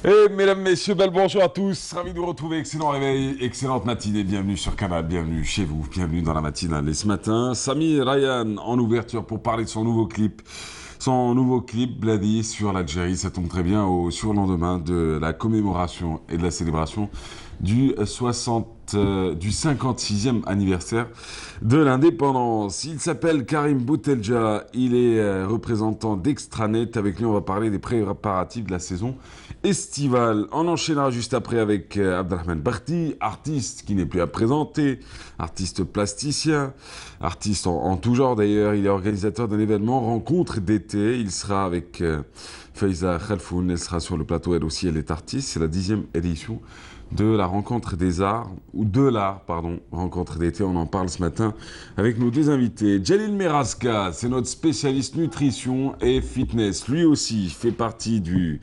Et mesdames, messieurs, bel bonjour à tous. Ravi de vous retrouver. Excellent réveil, excellente matinée. Bienvenue sur Canal, bienvenue chez vous, bienvenue dans la matinale. Et ce matin, Sami Ryan en ouverture pour parler de son nouveau clip. Son nouveau clip, Bloody, sur l'Algérie. Ça tombe très bien au surlendemain de la commémoration et de la célébration du 56e anniversaire de l'indépendance. Il s'appelle Karim Boutelja, il est représentant d'Extranet. Avec lui, on va parler des préparatifs de la saison estivale. On enchaînera juste après avec Abdelrahman Barti, artiste qui n'est plus à présenter, artiste plasticien, artiste en tout genre d'ailleurs. Il est organisateur d'un événement Rencontre d'été. Il sera avec Faiza Khalfoun, elle sera sur le plateau, elle aussi, elle est artiste. C'est la 10e édition de la rencontre des arts, ou de l'art, pardon, rencontre d'été. On en parle ce matin avec nos deux invités. Jalil Meraska, c'est notre spécialiste nutrition et fitness. Lui aussi fait partie du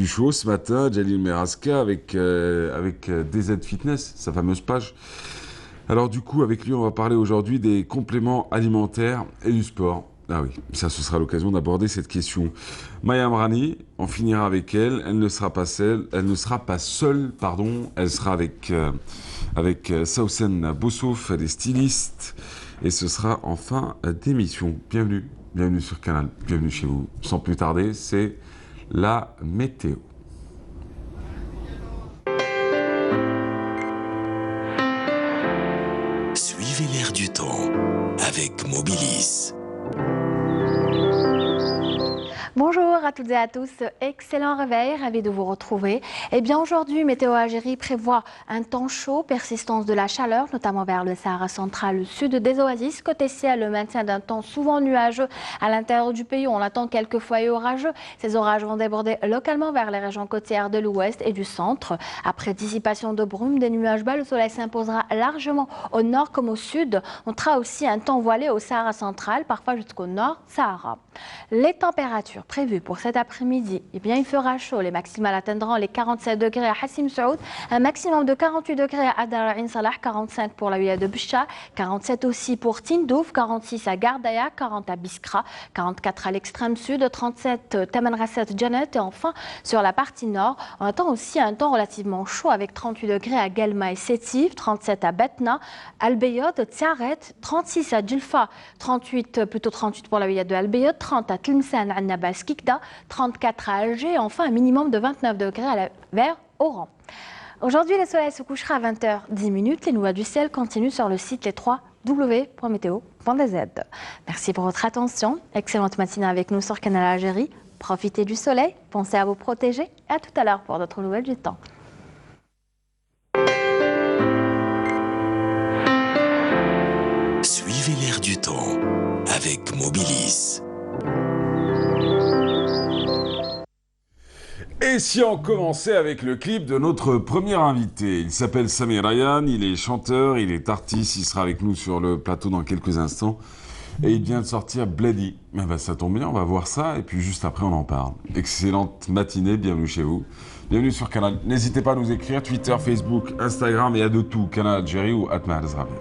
show ce matin. Jalil Meraska avec DZ Fitness, sa fameuse page. Alors du coup, avec lui, on va parler aujourd'hui des compléments alimentaires et du sport. Ah oui, ça, ce sera l'occasion d'aborder cette question. Maya Amrani, on finira avec elle. Elle ne sera pas seule, pardon. Elle sera avec Sausen Boussouf, elle est styliste. Et ce sera en fin d'émission. Bienvenue sur Canal, bienvenue chez vous. Sans plus tarder, c'est la météo. Suivez l'air du temps avec Mobilis. Bonjour à toutes et à tous, excellent réveil, ravi de vous retrouver. Eh bien aujourd'hui, Météo Algérie prévoit un temps chaud, persistance de la chaleur, notamment vers le Sahara central, le sud des oasis. Côté ciel, le maintien d'un temps souvent nuageux à l'intérieur du pays, on attend quelques foyers orageux. Ces orages vont déborder localement vers les régions côtières de l'ouest et du centre. Après dissipation de brume, des nuages bas, le soleil s'imposera largement au nord comme au sud. On aura aussi un temps voilé au Sahara central, parfois jusqu'au nord Sahara. Les températures prévues pour cet après-midi, eh bien il fera chaud. Les maximales atteindront les 47 degrés à Hassim Saoud, un maximum de 48 degrés à Adar Ain Salah, 45 pour la wilaya de Bcha, 47 aussi pour Tindouf, 46 à Gardaya, 40 à Biskra, 44 à l'extrême sud, 37 Tamanrasset Janet et enfin sur la partie nord, on attend aussi un temps relativement chaud avec 38 degrés à Galma et Sétif, 37 à Betna, Al-Beyod, Tiaret, 36 à Djilfa, 38 pour la wilaya de Al-Beyod, 30 à Tlemcen, Annabas, Kikda, 34 à Alger et enfin un minimum de 29 degrés vers Oran. Aujourd'hui, le soleil se couchera à 20h10. Les noix du ciel continuent sur le site les 3 w.meteo.dz. Merci pour votre attention. Excellente matinée avec nous sur Canal Algérie. Profitez du soleil, pensez à vous protéger et à tout à l'heure pour d'autres nouvelles du temps. Suivez l'air du temps avec Mobilis. Et si on commençait avec le clip de notre premier invité, il s'appelle Sami Ryan, il est chanteur, il est artiste, il sera avec nous sur le plateau dans quelques instants. Et il vient de sortir Bloody. Eh ben, ça tombe bien, on va voir ça et puis juste après on en parle. Excellente matinée, bienvenue chez vous. Bienvenue sur Canal. N'hésitez pas à nous écrire, Twitter, Facebook, Instagram, il y a de tout. Canal Algérie ou Atmah Azrabi.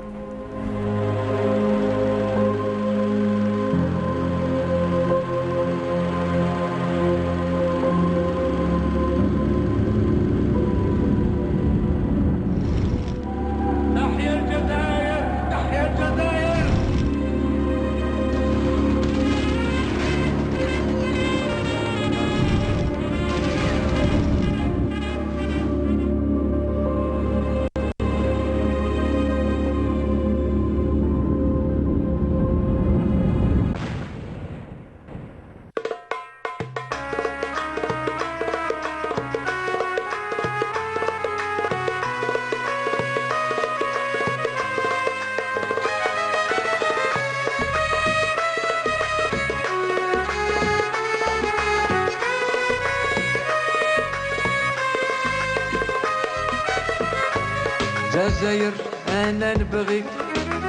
جزاير انا نبغيك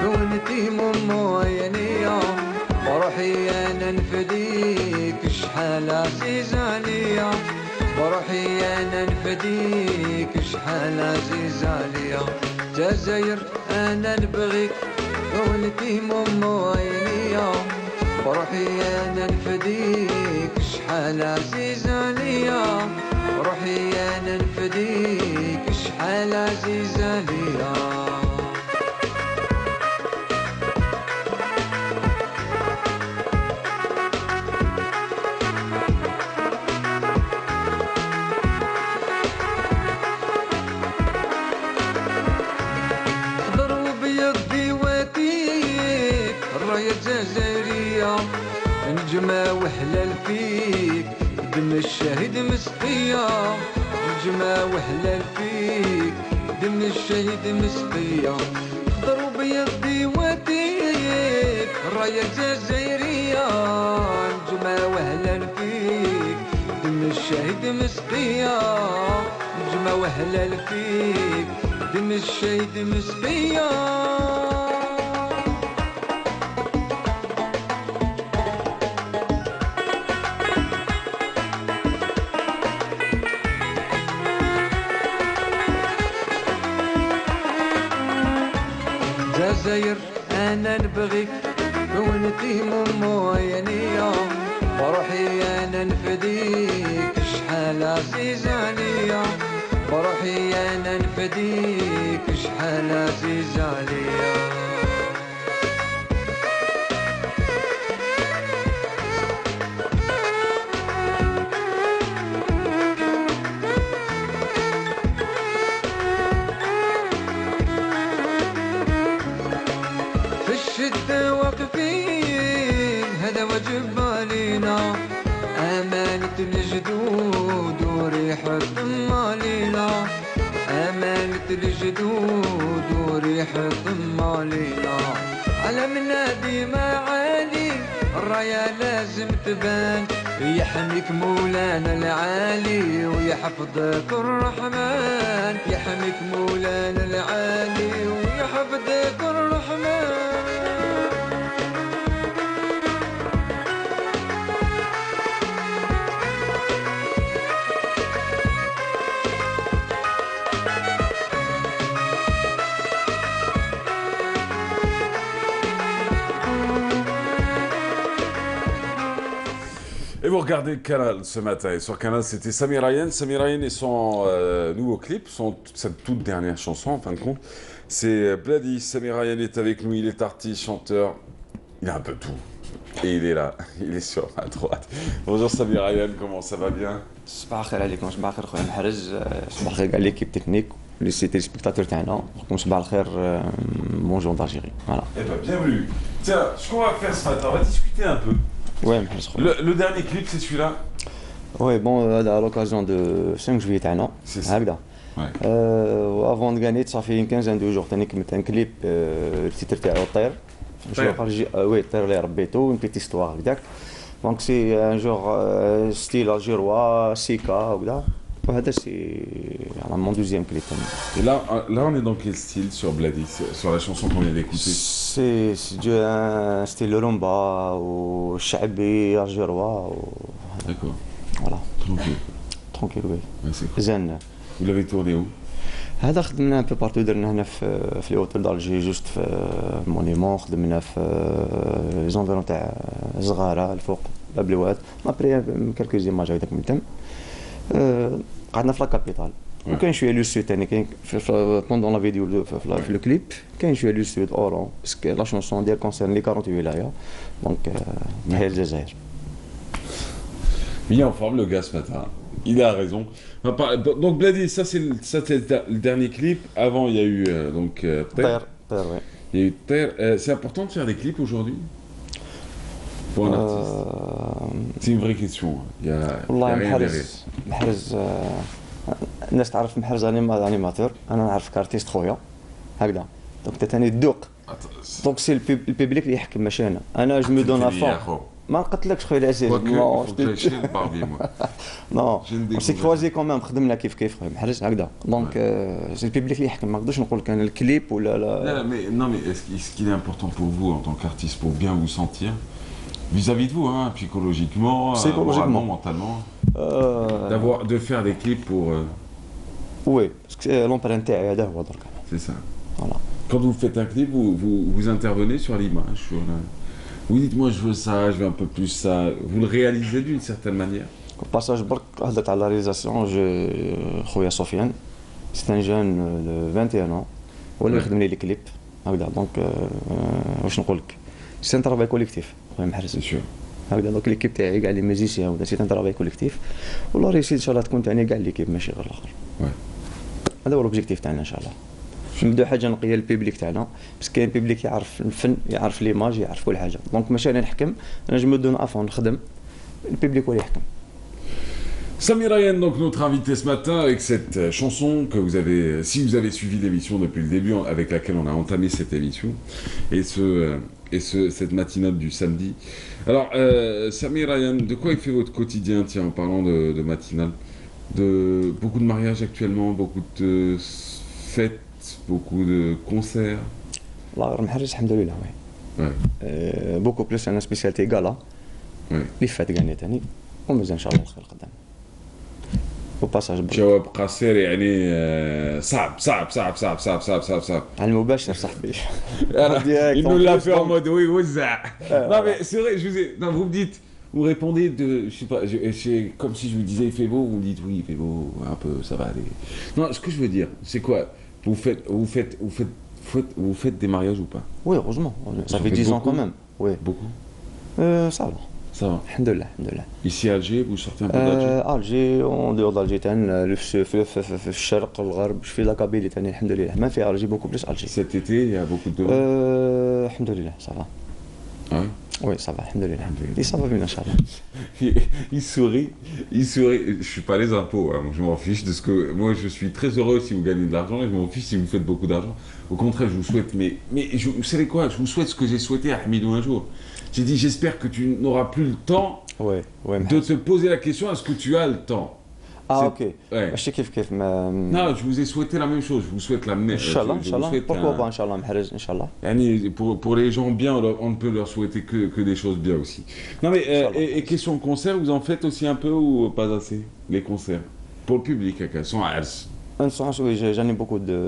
كونتي ماما وينيا وروحي انا نفديك شحال عزيز عليا وروحي انا نفديك شحال عزيز عليا جزاير انا نبغيك كونتي ماما وينيا وروحي انا نفديك شحال عزيز عليا روحي انا نفديك شحال عزيزة ليا الجزائرية نجمة وحلال فيك دم الشهيد مسقية نجمة وحلال فيك دم الشهيد مسقية خضر وبيض ديواتيك الراية الجزائرية نجمة وحلال فيك دم الشهيد مسقية نجمة وحلال فيك دم الشهيد مسقية جزائر انا نبغيك وانتي ماما يا نيا بروحي انا نفديك شحال عزيزة عليا بروحي انا نفديك شحال عزيزة عليا الشدة واقفين هذا واجب علينا أمانة الجدود وريحة الطم علينا أمانة الجدود وريحة الطم علينا على منادي معالي الراية لازم تبان يحميك مولانا العالي ويحفظك الرحمن يحميك مولانا العالي ويحفظك الرحمن Et vous regardez Canal ce matin. Et sur Canal, c'était Samir Ayen. Samir Ayen et son nouveau clip, sa toute dernière chanson, en fin de compte. C'est Bloody. Samir Ayen est avec nous. Il est artiste, chanteur. Il a un peu tout. Et il est là. Il est sur ma droite. Bonjour Samir Ayen, comment ça va bien? صباح الخير عليكم صباح الخير خويا محرز صباح الخير كاع ليكيب تكنيك لي سيتي سبيكتاتور تاعنا صباح الخير بونجور d'Algérie voilà. Eh ben bienvenue. Tiens, ce qu'on va faire ce matin, on va discuter un peu. Ouais محرز خويا. Le dernier clip, c'est celui-là. Ouais bon هذا à l'occasion de 5 juillet تاعنا هكذا. Ouais. وافون غانيت صافي une quinzaine de jours ثاني كملت ان كليب التيتر تاعو طير. طير. خرج وي الطير اللي ربيتو اون بيتي ستوار هكذاك. دونك سي ان جور ستيل الجيروا سيكا وكذا. وهذا سي mon deuxième clip. Et là, on est dans quel style sur Bloody, sur la chanson qu'on vient d'écouter? C'est un style rumba ou شعبي الجيروا. D'accord. Voilà. Tranquille. oui. Ouais, c'est cool. زين. Vous l'avez tourné où? هذا خدمنا ان بو بارتو درنا هنا في لي اوتيل دالجي جوست في مونيمون خدمنا في زونفيرون تاع زغاره الفوق باب الواد ابري كالكو زيماج هكذاك من تم قعدنا في لا كابيتال وكاين شويه لو سود ثاني كاين بوندون لا فيديو في لو كليب كاين شويه لو سود اورون باسكو لا شونسون ديال كونسيرن لي 48 ولايه دونك تحيه للجزائر. Bien en forme le gars ce matin. Il a raison. Donc Bloody, ça c'était le dernier clip. Avant il y a eu طير وي. Il y a eu Terre. C'est important de faire des clips aujourd'hui pour un artiste. C'est une vraie question. Il y a والله rien derrière. محرز الناس تعرف محرز انيماتور انا نعرف كارتيست خويا هكذا دونك ثاني الذوق دونك سي البيبليك اللي يحكم ماشي انا جو مو دون افون ما قلتلكش خويا العزيز نو نو سي كروزي كوميم خدمنا كيف خويا محرز هكذا دونك سي البيبليك اللي يحكم ما نقدرش نقول كان الكليب ولا لا. Non mais est-ce qu'il est important pour vous en tant qu'artiste pour bien vous sentir vis-à-vis de vous, hein, psychologiquement, moralement, mentalement, de faire des clips pour. Oui, parce que l'empreinte est là. C'est ça. Voilà. Quand vous faites un clip, vous intervenez sur l'image, vous dites moi je veux ça, je veux un peu plus ça. Vous le réalisez d'une certaine manière. باساج برك هضرت على لا رياليزاسيون خويا سفيان سي ان جون دو 21 ans هو اللي يخدم لي لي كليب هكذا دونك واش نقول لك سي ان ترافاي كوليكتيف خويا محرز هكذا دونك ليكيب تاعي كاع لي ميوزيسيان ولا سي ان ترافاي كوليكتيف والله ريسيت ان شاء الله تكون تاعنا كاع ليكيب ماشي غير الاخر هذا هو الاوبجيكتيف تاعنا ان شاء الله نبداو حاجه نقيه للبيبليك تاعنا بس كاين بيبليك يعرف الفن يعرف ليماج يعرف كل حاجه دونك ماشي انا نحكم انا جو مو دون افون نخدم البيبليك هو اللي يحكم. Samir Ryan, donc notre invité ce matin, avec cette chanson que vous avez, si vous avez suivi l'émission depuis le début, avec laquelle on a entamé cette émission, et cette matinale du samedi. Alors, Samir Ryan, de quoi il fait votre quotidien, tiens, en parlant de matinale? De beaucoup de mariages actuellement, beaucoup de fêtes, beaucoup de concerts. الله غير محرز الحمد لله وي بوكو بلوس انا سبيسياليتي غالا اللي فات كاع ثاني ومازال ان شاء الله الخير قدام وباساج جواب قصير يعني صعب صعب صعب صعب صعب صعب صعب صعب على المباشر صاحبي. Il nous l'a fait en mode oui, وزع. Non mais c'est vrai, non, vous me dites, vous répondez de, je sais pas, comme si je vous disais il fait beau, vous me dites oui il fait beau, un peu, ça va aller. Non, ce que je veux dire, c'est quoi? Vous faites des mariages ou pas? Oui, heureusement, ça fait 10 ans quand même. Oui. Beaucoup. Ça va. Ça va. Alhamdoulilah. Ici à Alger, vous sortez un peu d'Alger? Alger, en dehors d'Alger, في الشرق والغرب في لا كابيلي ثاني الحمد لله ما في Alger beaucoup plus Alger. Cet été, il y a beaucoup de الحمد لله ça va. Ouais. Oui, ça va, alhamdoulilah. Et ça va bien, Inch'Allah. Il sourit. Je suis pas les impôts, hein. Je m'en fiche de ce que. Moi, je suis très heureux si vous gagnez de l'argent et je m'en fiche si vous faites beaucoup d'argent. Au contraire, je vous souhaite. Mais vous savez quoi? Je vous souhaite ce que j'ai souhaité à Hamidou un jour. J'ai dit, j'espère que tu n'auras plus le temps de te poser la question est-ce que tu as le temps? Ah, ok. Ouais. Non, je vous ai souhaité la même chose. Je vous souhaite l'amener. Inch'Allah, Inch'Allah. Pourquoi pas, Inch'Allah, Mahrez, Inch'Allah. Pour les gens bien, on ne peut leur souhaiter que des choses bien aussi. Non, mais, et question de concert, vous en faites aussi un peu ou pas assez? Les concerts? Pour le public, sans Ars. Oui, j'en ai beaucoup de.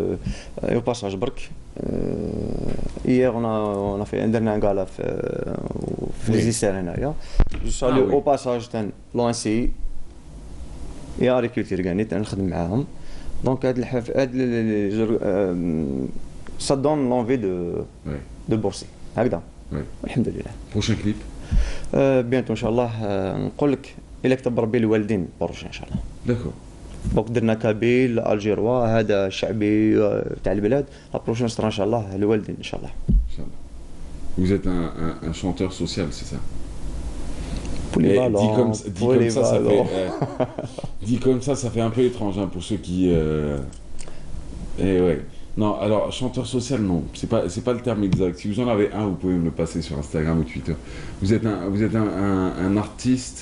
Et au passage, Bark. Hier, on a fait un dernier gala في ليزيسير هنايا. Je suis allé au passage تاع l'ONCI. et agriculture كاع نخدم معاهم. Donc ça donne l'envie de bosser. هكذا. الحمد لله. Prochain clip. bientôt ان شاء الله نقول لك الا كتب ربي الوالدين بروشين ان شاء الله. D'accord. دونك درنا كابيل الجيروا هذا شعبي تاع البلاد لا بروشين سطر ان شاء الله الوالدين ان شاء الله. Vous êtes un chanteur social, c'est ça? Dit comme ça, ça fait un peu étrange hein, pour ceux qui. Ouais. Non, alors chanteur social, non, c'est pas le terme exact. Si vous en avez un, vous pouvez me le passer sur Instagram ou Twitter. Vous êtes un artiste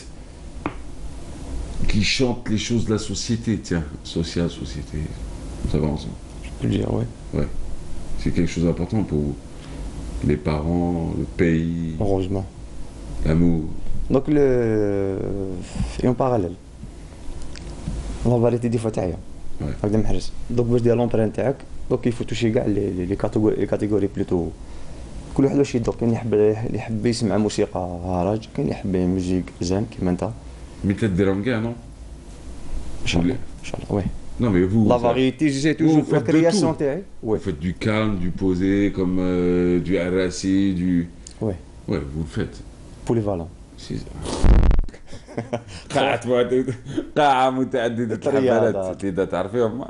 qui chante les choses de la société, tiens, sociale, société, ça va ensemble. Je peux le dire, ouais. Ouais, c'est quelque chose d'important pour vous. Les parents, le pays. Heureusement. L'amour. Donc et en parallèle la variété des fois تاعي هكذا محرز دونك باش دير لومبرين تاعك دونك يفوتو توشي كاع لي كاتيجوري بلوتو كل واحد واش يدوق كاين اللي يحب يسمع موسيقى هراج كاين اللي يحب ميوزيك زين كيما انت مي تديرهم كاع نو ان شاء الله ان شاء الله وي Non mais vous, la variété, j'ai toujours la création تاعي. Vous faites du calme, du posé, comme du RSI, du. Ouais. Ouais, vous le faites. Polyvalent. قاعة متعددة الحفلات تقدر تعرفيهم.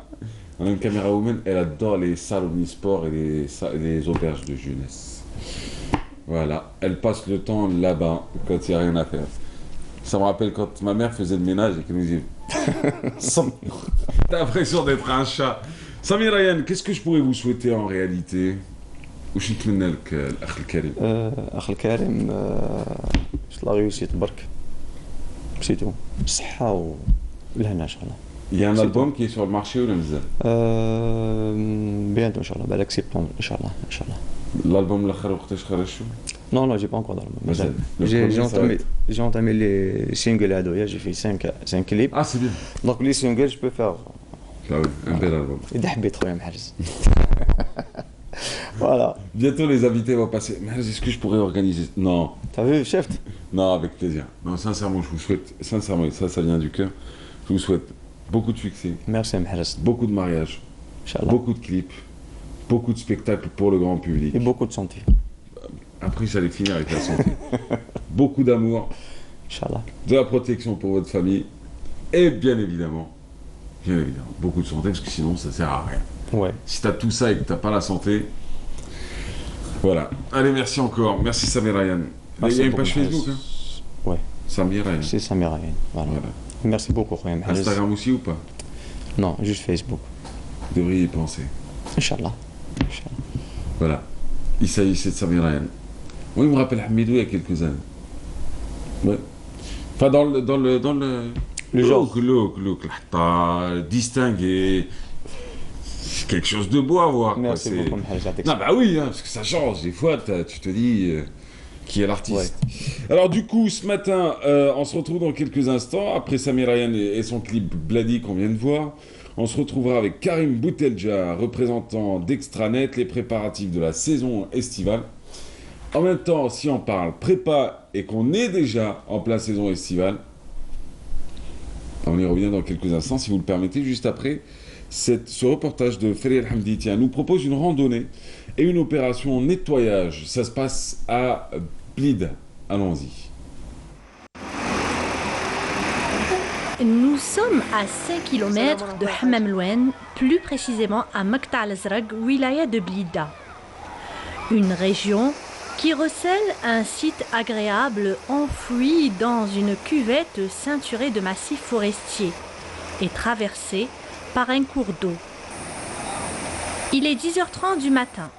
On a une caméra woman, elle adore les salles omnisports et les auberges de jeunesse. Voilà, elle passe le temps là-bas quand il n'y a rien à faire. Ça me rappelle quand ma mère faisait le ménage et qu'elle nous disait t'as l'impression d'être un chat. Samir Ryan, qu'est-ce que je pourrais vous souhaiter en réalité? وش نتمنى لك الأخ الكريم؟ أخ الكريم لا ريوسيت برك سيتو الصحة والهنا إن شاء الله. Il y a un album qui est sur le marché ou مازال؟ bientôt إن شاء الله بالك سبتمبر إن شاء الله إن شاء الله. L'album الآخر وقتاش خرجتو؟ Non, j'ai pas encore d'album. J'ai entamé les singles هذويا, j'ai fait 5 clips. Ah, c'est bien. Donc les singles, je peux faire. Ah oui, un bel album. إذا حبيت خويا محرز. Voilà. Bientôt, les invités vont passer. Mais est-ce que je pourrais organiser? Non. T'as vu, chef? Non, avec plaisir. Non, sincèrement, je vous souhaite, sincèrement, ça vient du cœur, je vous souhaite beaucoup de succès, Merci, Mhras. beaucoup de mariages, Inch'Allah. beaucoup de clips, beaucoup de spectacles pour le grand public. Et beaucoup de santé. Après, j'allais finir avec la santé. Beaucoup d'amour, Inch'Allah. de la protection pour votre famille, et bien évidemment, beaucoup de santé, parce que sinon, ça sert à rien. Ouais. Si t'as tout ça et que t'as pas la santé, voilà. Allez, merci encore. Merci Samir Ryan. Il y a une page Facebook, hein? Ouais. Samir Ryan. C'est Samir Ryan. Voilà. Voilà. Merci beaucoup, Khoya Mhras. Instagram aussi ou pas? Non, juste Facebook. Vous devriez y penser. Inch'Allah. Inch'Allah. Voilà. Il s'agissait de Samir Ryan. Moi, il me rappelle Hamidou il y a quelques années. Ouais. Enfin, dans le genre. Look, distingué. C'est quelque chose de beau à voir. Quoi. Merci C'est- beaucoup, Mhras. Non, bah oui, hein, parce que ça change. Des fois, tu te dis qui est l'artiste. Alors, du coup, ce matin, on se retrouve dans quelques instants. Après Samir Ryan et son clip Bloody qu'on vient de voir, on se retrouvera avec Karim Boutelja, représentant d'Extranet, les préparatifs de la saison estivale. En même temps, si on parle prépa et qu'on est déjà en pleine saison estivale, on y revient dans quelques instants, si vous le permettez, juste après. Ce reportage de Ferry Hamdi nous propose une randonnée et une opération nettoyage. Ça se passe à Blida. Allons-y. Nous sommes à 5 km de Hammam Louen, plus précisément à Makta al-Azraq, wilaya de Blida. Une région qui recèle un site agréable enfoui dans une cuvette ceinturée de massifs forestiers et traversée par un cours d'eau. Il est 10h30 du matin.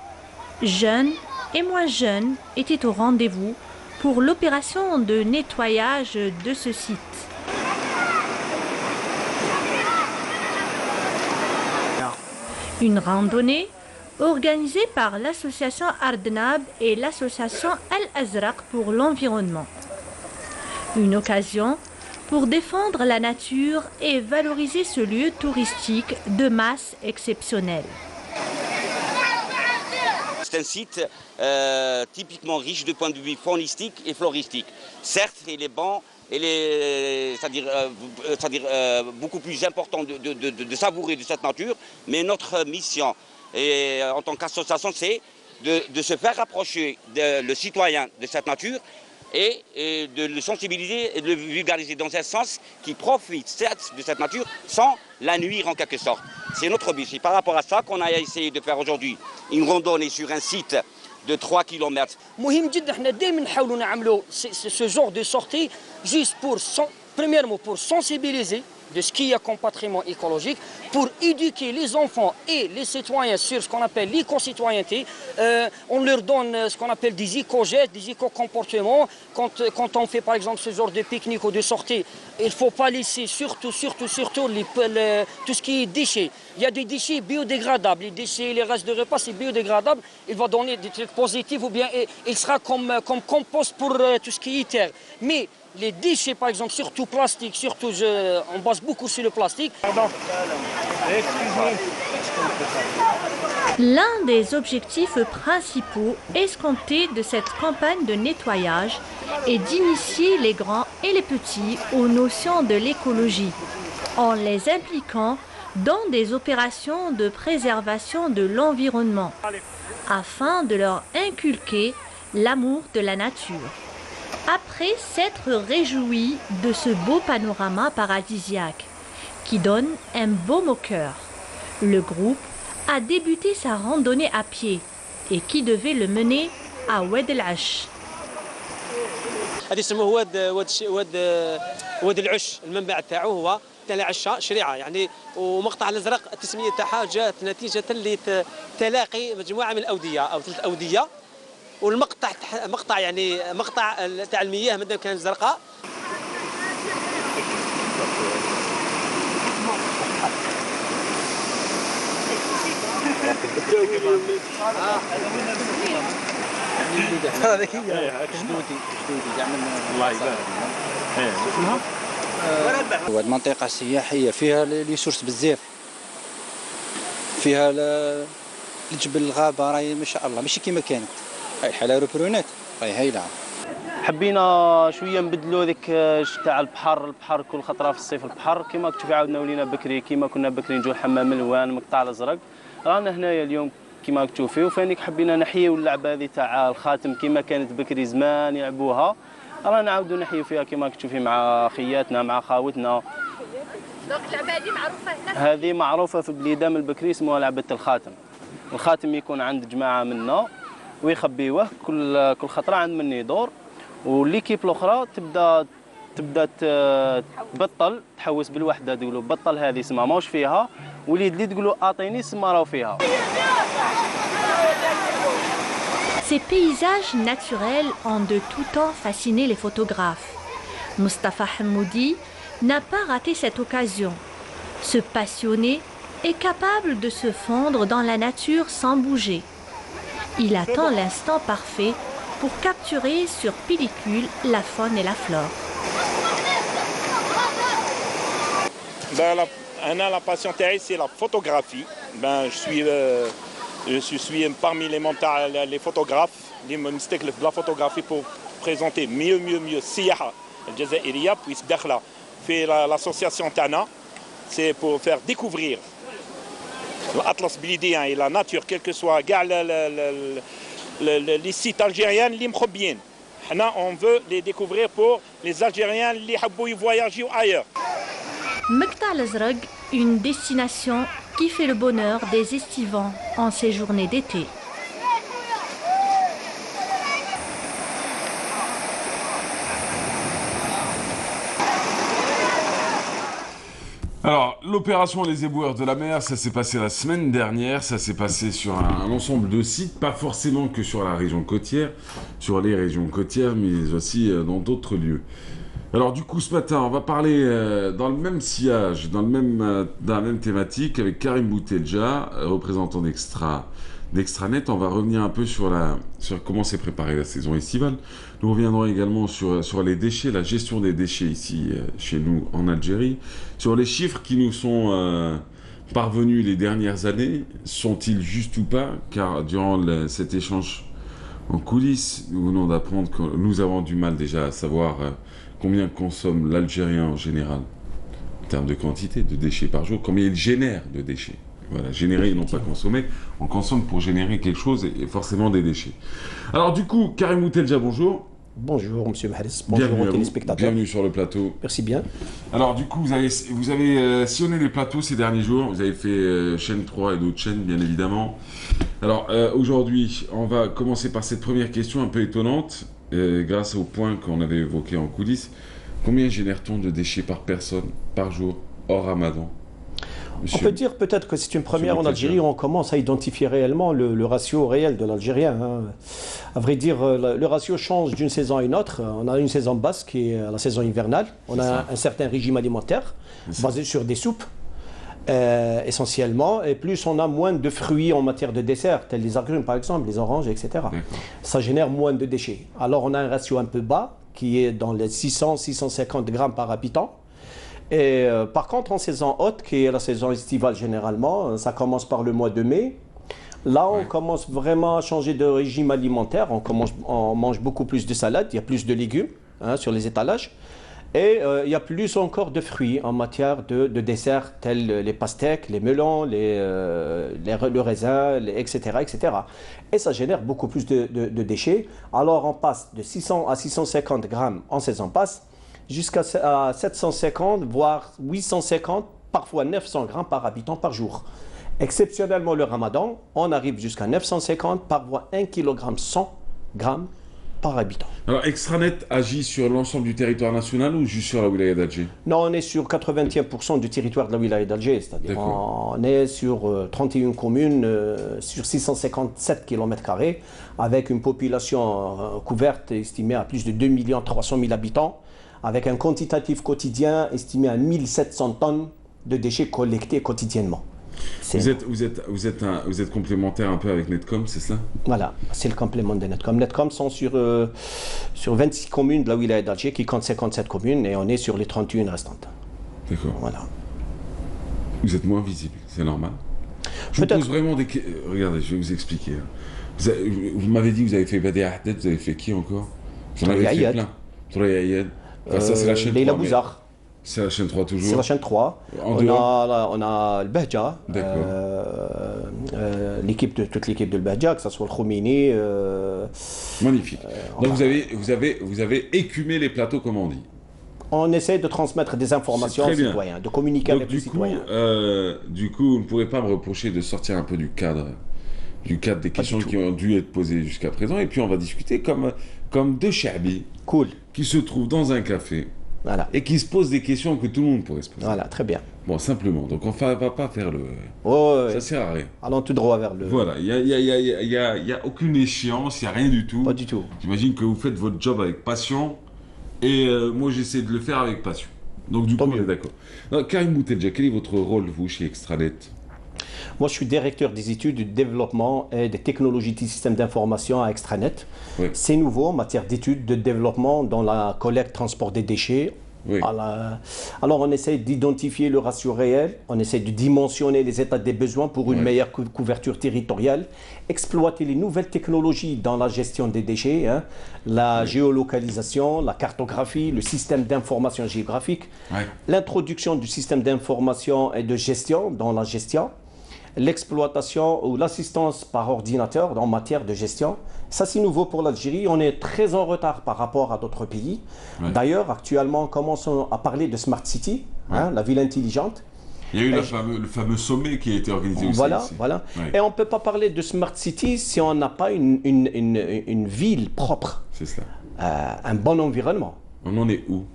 Jeunes et moins jeunes étaient au rendez-vous pour l'opération de nettoyage de ce site. Une randonnée organisée par l'association Ardnab et l'association Al-Azraq pour l'environnement. Une occasion pour défendre la nature et valoriser ce lieu touristique de masse exceptionnel. C'est un site typiquement riche de point de vue faunistique et floristique. Certes, il est bon, c'est-à-dire beaucoup plus important de savourer de cette nature, mais notre mission en tant qu'association, c'est de se faire rapprocher le citoyen de cette nature et de le sensibiliser et de le vulgariser dans un sens qui profite certes de cette nature sans la nuire en quelque sorte. C'est notre but. C'est par rapport à ça qu'on a essayé de faire aujourd'hui une randonnée sur un site de 3 km. مهم جدا احنا دائما نحاولوا نعملوا ce genre de sortie juste premièrement pour sensibiliser de ce qu'il y a comme patrimoine écologique, pour éduquer les enfants et les citoyens sur ce qu'on appelle l'éco-citoyenneté. On leur donne ce qu'on appelle des éco-gestes, des éco-comportements. Quand on fait par exemple ce genre de pique-nique ou de sortie, il ne faut pas laisser surtout tout ce qui est déchets. Il y a des déchets biodégradables. Les déchets, les restes de repas, c'est biodégradable. Il va donner des trucs positifs ou bien il sera comme compost pour tout ce qui est terre. Mais les déchets, par exemple, surtout plastique, on base beaucoup sur le plastique. L'un des objectifs principaux escomptés de cette campagne de nettoyage est d'initier les grands et les petits aux notions de l'écologie, en les impliquant dans des opérations de préservation de l'environnement, afin de leur inculquer l'amour de la nature. Après s'être réjoui de ce beau panorama paradisiaque qui donne un baume au cœur, le groupe a débuté sa randonnée à pied et qui devait le mener à Oued El Ash. هذا يسموه واد العش. المنبع تاعو هو تاع العشة شريعة يعني، ومقطع الازرق التسمية تاعها جات نتيجة لتلاقي مجموعة من الأودية أو 3 أودية، والمقطع مقطع تاع المياه مادام كانت زرقاء. هذيك هي جدودي الله يبارك. واحد منطقة سياحية فيها لي سورس بزاف، فيها الجبل الغابه راهي ما شاء الله ماشي كيما كانت، هاي الحاله روبرونات راهي هايله. حبينا شويه نبدلوا هذيك تاع البحر كل خطره في الصيف البحر كيما تشوفي عاودنا ولينا بكري كيما كنا بكري نجوا الحمام الوان مقطع الازرق. رانا هنايا اليوم كيما تشوفي وفانيك حبينا نحييو اللعبه هذه تاع الخاتم كيما كانت بكري زمان يلعبوها، رانا نعاودوا نحييو فيها كيما تشوفي مع خياتنا مع خاوتنا. دونك اللعبه هذه معروفه هنا؟ هذه معروفه في بليدان البكري اسمها لعبه الخاتم. الخاتم يكون عند جماعه منا ويخبيوه كل خطره عند من يدور، والليكيب الاخرى تبدا تبطل تحوس بالوحده تقولوا بطل هذه اسمها ماوش فيها، وليد اللي تقولوا اعطيني اسمها راهو فيها. Ces paysages naturels ont de tout temps fasciné les photographes. Mustapha Hammoudi n'a pas raté cette occasion. Ce passionné est capable de se fondre dans la nature sans bouger. Il attend l'instant parfait pour capturer sur pellicule la faune et la flore. La passion تاعي c'est la photographie. Je suis parmi les photographes اللي مستكلف بلا photographie pour présenter mieux السياحة الجزائرية puisque داخلة في l'association تاعنا c'est pour faire découvrir l'Atlas بليديان et la nature quel que soit كاع les sites algériens اللي مخبيين. حنا on veut les découvrir pour les Algériens اللي يحبوا يفواياجيو ailleurs. مقطع الأزرق, une destination qui fait le bonheur des estivants en ces journées d'été. Alors, l'opération Les Éboueurs de la Mer, ça s'est passé la semaine dernière, ça s'est passé sur un ensemble de sites, pas forcément que sur la région côtière, sur les régions côtières, mais aussi dans d'autres lieux. Alors du coup, ce matin, on va parler dans le même sillage, dans la même thématique, avec Karim Boutelja, représentant d'Extranet. On va revenir un peu sur comment s'est préparée la saison estivale. Nous reviendrons également sur les déchets, la gestion des déchets ici, chez nous, en Algérie. Sur les chiffres qui nous sont parvenus les dernières années, sont-ils justes ou pas? Car durant cet échange en coulisses, nous venons d'apprendre que nous avons du mal déjà à savoir combien consomme l'Algérien en général, en termes de quantité de déchets par jour, combien il génère de déchets. Voilà, générer et non pas consommer. On consomme pour générer quelque chose et forcément des déchets. Alors du coup, Karim Boutelja, bonjour. Bonjour Monsieur Mahalis, bonjour aux téléspectateurs. Bienvenue sur le plateau. Merci bien. Alors du coup, vous avez sillonné les plateaux ces derniers jours. Vous avez fait chaîne 3 et d'autres chaînes, bien évidemment. Alors aujourd'hui, on va commencer par cette première question un peu étonnante. Grâce au point qu'on avait évoqué en coulisses, combien génère-t-on de déchets par personne, par jour, hors Ramadan? On peut dire peut-être que c'est une première en Algérie, on commence à identifier réellement le ratio réel de l'Algérien. À vrai dire, le ratio change d'une saison à une autre. On a une saison basse qui est la saison hivernale. On a un certain régime alimentaire basé sur des soupes. Essentiellement, et plus on a moins de fruits en matière de dessert, tels les agrumes par exemple, les oranges, etc. Ça génère moins de déchets. Alors on a un ratio un peu bas, qui est dans les 600-650 grammes par habitant. Et par contre, en saison haute, qui est la saison estivale généralement, ça commence par le mois de mai. Là, on commence vraiment à changer de régime alimentaire. On mange beaucoup plus de salades, il y a plus de légumes sur les étalages. Et il y a plus encore de fruits en matière de desserts tels les pastèques, les melons, le raisin, etc., etc. Et ça génère beaucoup plus de déchets. Alors on passe de 600 à 650 grammes en saison basse jusqu'à 750, voire 850, parfois 900 grammes par habitant par jour. Exceptionnellement le ramadan, on arrive jusqu'à 950, parfois 1 kg 100 grammes par habitant. Alors, Extranet agit sur l'ensemble du territoire national ou juste sur la wilaya d'Alger? Non, on est sur 81% du territoire de la wilaya d'Alger, c'est-à-dire on est sur 31 communes, sur 657 km², avec une population couverte estimée à plus de 2 300 000 habitants, avec un quantitatif quotidien estimé à 1700 tonnes de déchets collectés quotidiennement. Vous êtes complémentaire un peu avec Netcom, c'est ça? Voilà, c'est le complément de Netcom. Netcom sont sur 26 communes de la wilaya d'Alger qui compte 57 communes et on est sur les 31 restantes. D'accord. Voilà. Vous êtes moins visible, c'est normal? Je vous pose vraiment des questions. Regardez, je vais vous expliquer. Vous m'avez dit que vous avez fait Badi Ahmed, vous avez fait qui encore? Vous en avez fait plein. Ça, c'est la chaîne 3. Leila Bouzar. C'est la chaîne 3 toujours. C'est la chaîne 3. On a le Bahja, toute l'équipe de Bahja, que ce soit le Khomeini. Magnifique. Donc vous avez écumé les plateaux, comme on dit. On essaie de transmettre des informations aux citoyens, de communiquer avec les citoyens. Du coup, vous ne pourrez pas me reprocher de sortir un peu du cadre des questions qui ont dû être posées jusqu'à présent. Et puis on va discuter comme deux chabis qui se trouvent dans un café. Voilà. Et qui se posent des questions que tout le monde pourrait se poser. Voilà, très bien. Bon, simplement. Donc, on ne va pas faire le... Ça sert à rien. Allons tout droit vers le... Voilà. Il n'y a aucune échéance, il n'y a rien du tout. Pas du tout. J'imagine que vous faites votre job avec passion. Et moi, j'essaie de le faire avec passion. Donc, du coup, on est d'accord. Karim Boutelja, quel est votre rôle, vous, chez Extranet? Moi, je suis directeur des études du développement et des technologies des systèmes d'information à Extranet. Oui. C'est nouveau en matière d'études de développement dans la collecte, transport des déchets. Oui. Alors, on essaie d'identifier le ratio réel, on essaie de dimensionner les états des besoins pour une meilleure couverture territoriale, exploiter les nouvelles technologies dans la gestion des déchets, la géolocalisation, la cartographie, le système d'information géographique, l'introduction du système d'information et de gestion dans la gestion, l'exploitation ou l'assistance par ordinateur en matière de gestion. Ça, c'est nouveau pour l'Algérie. On est très en retard par rapport à d'autres pays. D'ailleurs, actuellement, on commence à parler de Smart City, la ville intelligente. Il y a eu le fameux sommet qui a été organisé aussi. Voilà. Ouais. Et on ne peut pas parler de Smart City si on n'a pas une ville propre. C'est cela. Un bon environnement. On en est où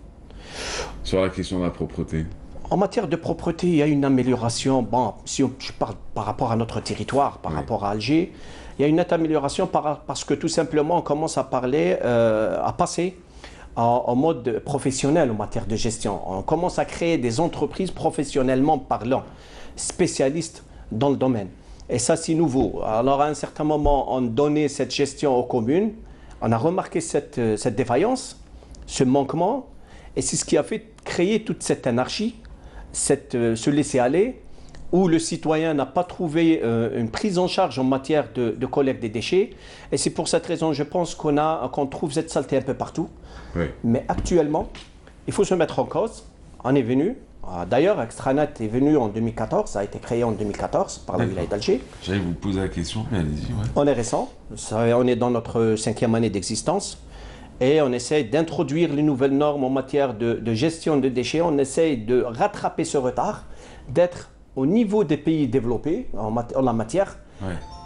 sur la question de la propreté? En matière de propreté, il y a une amélioration. Bon, si je parle par rapport à notre territoire, par rapport à Alger, il y a une nette amélioration parce que tout simplement, on commence à passer en mode professionnel en matière de gestion. On commence à créer des entreprises professionnellement parlant, spécialistes dans le domaine. Et ça, c'est nouveau. Alors, à un certain moment, on donnait cette gestion aux communes. On a remarqué cette défaillance, ce manquement. Et c'est ce qui a fait créer toute cette anarchie, ce laisser-aller, où le citoyen n'a pas trouvé une prise en charge en matière de collecte des déchets. Et c'est pour cette raison, je pense qu'on trouve cette saleté un peu partout. Oui. Mais actuellement, il faut se mettre en cause. On est venu. D'ailleurs, Extranet est venu en 2014. Ça a été créé en 2014 par la wilaya d'Alger. J'allais vous poser la question, mais allez-y. Ouais. On est récent. On est dans notre 5e année d'existence. Et on essaie d'introduire les nouvelles normes en matière de gestion de déchets. On essaie de rattraper ce retard, d'être au niveau des pays développés en la matière,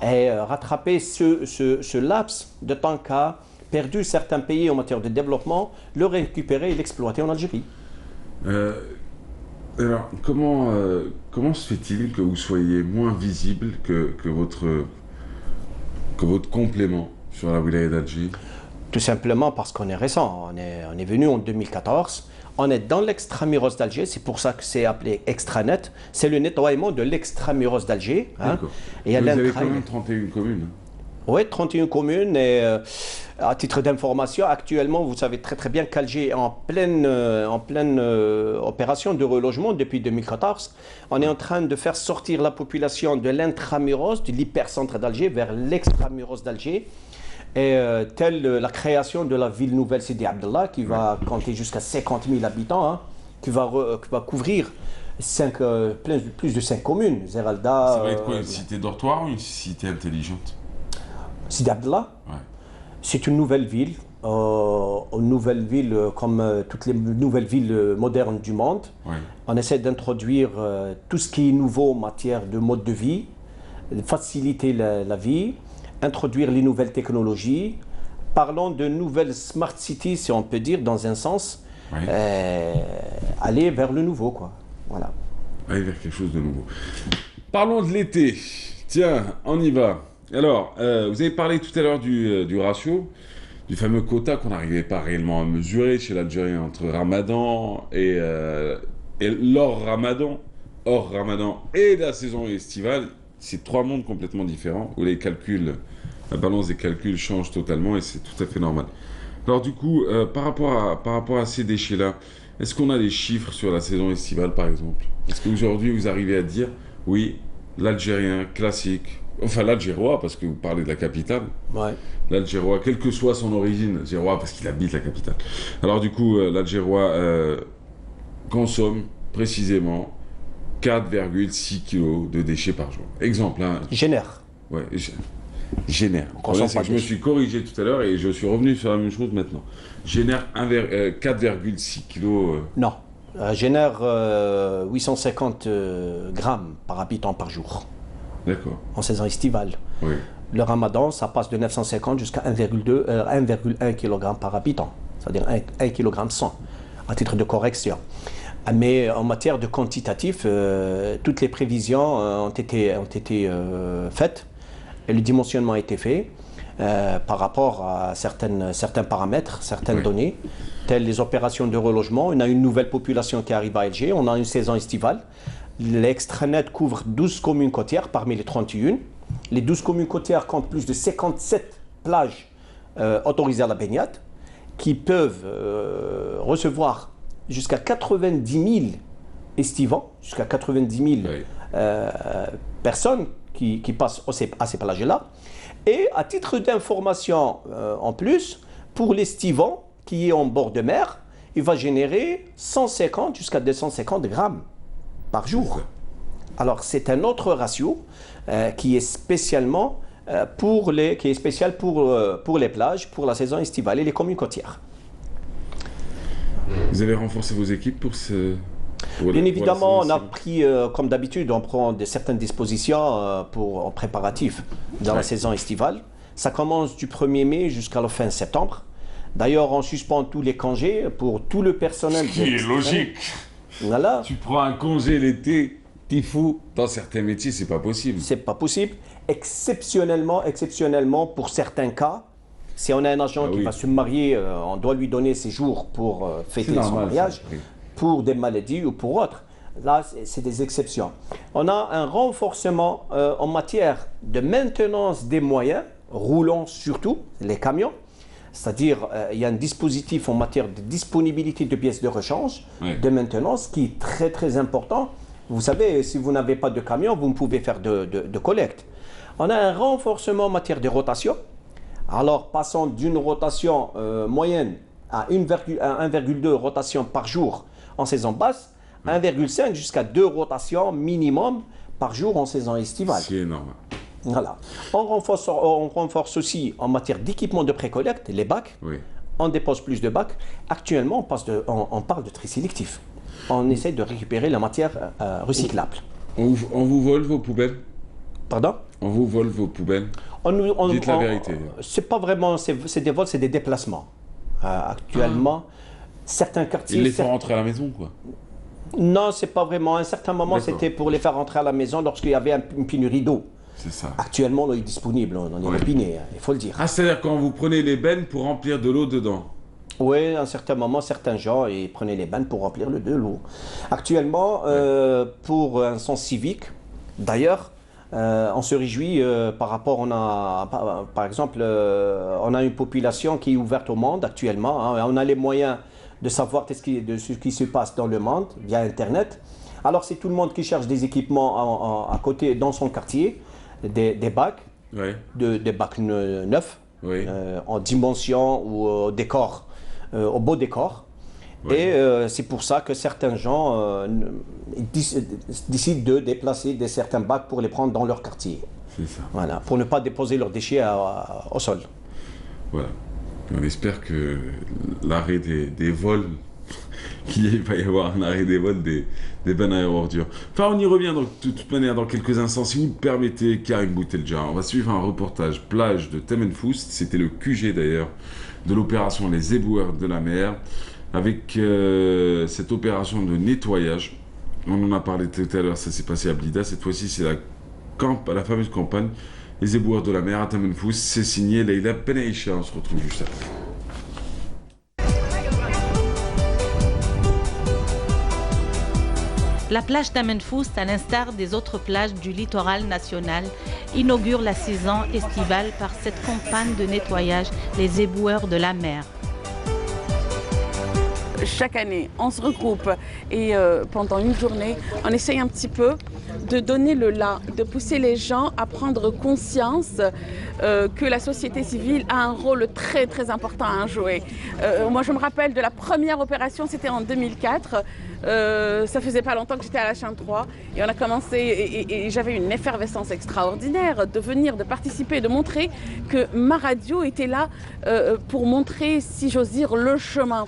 et rattraper ce laps de temps qu'a perdu certains pays en matière de développement, le récupérer et l'exploiter en Algérie. Alors, comment se fait-il que vous soyez moins visible que votre complément sur la wilaya d'Alger? Tout simplement parce qu'on est récent. On est venu en 2014. On est dans l'extramuros d'Alger. C'est pour ça que c'est appelé Extranet. C'est le nettoyement de l'extramuros d'Alger. D'accord. Et vous avez quand même 31 communes. Oui, 31 communes. Et à titre d'information, actuellement, vous savez très bien qu'Alger est en pleine opération de relogement depuis 2014. On est en train de faire sortir la population de l'intramuros, de l'hypercentre d'Alger, vers l'extramuros d'Alger. Et telle la création de la ville nouvelle Sidi Abdallah, qui va compter jusqu'à 50 000 habitants, qui va couvrir plus de 5 communes. Zeralda. Ça va être quoi, une cité dortoir ou une cité intelligente? Sidi Abdallah, c'est une nouvelle ville, comme toutes les nouvelles villes modernes du monde. On essaie d'introduire tout ce qui est nouveau en matière de mode de vie, de faciliter la vie, introduire les nouvelles technologies. Parlons de nouvelles smart cities, si on peut dire, dans un sens, aller vers le nouveau, quoi. Voilà. Aller vers quelque chose de nouveau. Parlons de l'été. Tiens, on y va. Alors, vous avez parlé tout à l'heure du ratio, du fameux quota qu'on n'arrivait pas réellement à mesurer chez l'Algérien entre Ramadan et l'hors Ramadan et la saison estivale. C'est 3 mondes complètement différents où la balance des calculs change totalement et c'est tout à fait normal. Alors du coup, par rapport à ces déchets-là, est-ce qu'on a des chiffres sur la saison estivale par exemple? Est-ce qu'aujourd'hui vous arrivez à dire, oui, l'Algérien classique, enfin l'Algérois, parce que vous parlez de la capitale. Ouais. L'Algérois, quelle que soit son origine, Algérois parce qu'il habite la capitale. Alors du coup, l'Algérois consomme précisément 4,6 kg de déchets par jour. Exemple. Hein. Génère. Ouais, génère. Le problème, c'est que je me suis corrigé tout à l'heure et je suis revenu sur la même chose maintenant. Génère 4,6 kg. Non. Génère 850 grammes par habitant par jour. D'accord. En saison estivale. Oui. Le ramadan, ça passe de 950 jusqu'à 1,1 kg par habitant. C'est-à-dire 1 kg 100, à titre de correction. Mais en matière de quantitatif, toutes les prévisions ont été faites et le dimensionnement a été fait par rapport à certains paramètres, certaines données, telles les opérations de relogement. On a une nouvelle population qui arrive à Alger, on a une saison estivale. L'extranet couvre 12 communes côtières parmi les 31. Les 12 communes côtières comptent plus de 57 plages autorisées à la baignade qui peuvent recevoir jusqu'à 90 000 estivants, jusqu'à 90 000 personnes qui passent à ces plages-là. Et à titre d'information en plus, pour l'estivant qui est en bord de mer, il va générer 150 jusqu'à 250 grammes par jour. Alors c'est un autre ratio qui est spécialement spécial pour les plages, pour la saison estivale et les communes côtières. Vous avez renforcé vos équipes pour ce... Bien évidemment, on a pris, comme d'habitude, on prend certaines dispositions en préparatif dans la saison estivale. Ça commence du 1er mai jusqu'à la fin septembre. D'ailleurs, on suspend tous les congés pour tout le personnel. Ce qui est logique. Voilà. Tu prends un congé l'été, t'y fous. Dans certains métiers, c'est pas possible. C'est pas possible. Exceptionnellement, pour certains cas, si on a un agent qui va se marier, on doit lui donner ses jours pour fêter son mariage, pour des maladies ou pour autres. Là, c'est des exceptions. On a un renforcement en matière de maintenance des moyens, roulants surtout, les camions. C'est-à-dire, il y a un dispositif en matière de disponibilité de pièces de rechange, de maintenance, qui est très très important. Vous savez, si vous n'avez pas de camion, vous ne pouvez faire de collecte. On a un renforcement en matière de rotation. Alors, passons d'une rotation moyenne à 1,2 rotations par jour en saison basse, 1,5 jusqu'à 2 rotations minimum par jour en saison estivale. C'est énorme. Voilà. On renforce aussi en matière d'équipement de précollecte, les bacs. Oui. On dépose plus de bacs. Actuellement, on parle de tri sélectif. On essaie de récupérer la matière recyclable. On vous vole vos poubelles? Pardon? On vous vole vos poubelles? Dites la vérité. C'est pas vraiment, c'est des vols, c'est des déplacements. Actuellement, certains quartiers... Ils les font rentrer à la maison, quoi? Non, c'est pas vraiment. À un certain moment, c'était pour les faire rentrer à la maison lorsqu'il y avait une pénurie d'eau. C'est ça. Actuellement, l'eau est disponible, on en est robinet, il faut le dire. Ah, c'est-à-dire quand vous prenez les bennes pour remplir de l'eau dedans? Oui, à un certain moment, certains gens ils prenaient les bennes pour remplir de l'eau. Actuellement, pour un sens civique, d'ailleurs, on se réjouit par rapport, par exemple, on a une population qui est ouverte au monde actuellement. Hein, on a les moyens de savoir ce qui se passe dans le monde via Internet. Alors, c'est tout le monde qui cherche des équipements à côté, dans son quartier, des bacs, des bacs neufs, en dimension ou au décor, au beau décor. Et c'est pour ça que certains gens décident de déplacer certains bacs pour les prendre dans leur quartier. C'est ça. Voilà, pour ne pas déposer leurs déchets au sol. Voilà. On espère que l'arrêt des vols, qu'il va y avoir un arrêt des vols des bennes à ordures. Enfin, on y revient de toute manière dans quelques instants. Si vous me permettez, Karim Boutelja, on va suivre un reportage plage de Temenfoust. C'était le QG d'ailleurs de l'opération Les Éboueurs de la mer. Avec cette opération de nettoyage, on en a parlé tout à l'heure, ça s'est passé à Blida. Cette fois-ci, c'est la fameuse campagne Les Éboueurs de la mer à Temenfoust. C'est signé Leïla Benaïcha. On se retrouve juste après. La plage d'Amenfoust, à l'instar des autres plages du littoral national, inaugure la saison estivale par cette campagne de nettoyage Les Éboueurs de la mer. Chaque année, on se regroupe et pendant une journée, on essaye un petit peu de donner le là, de pousser les gens à prendre conscience que la société civile a un rôle très très important à jouer. Moi je me rappelle de la première opération, c'était en 2004. Ça faisait pas longtemps que j'étais à la chaîne 3 et on a commencé et j'avais une effervescence extraordinaire de venir, de participer, de montrer que ma radio était là pour montrer, si j'ose dire, le chemin.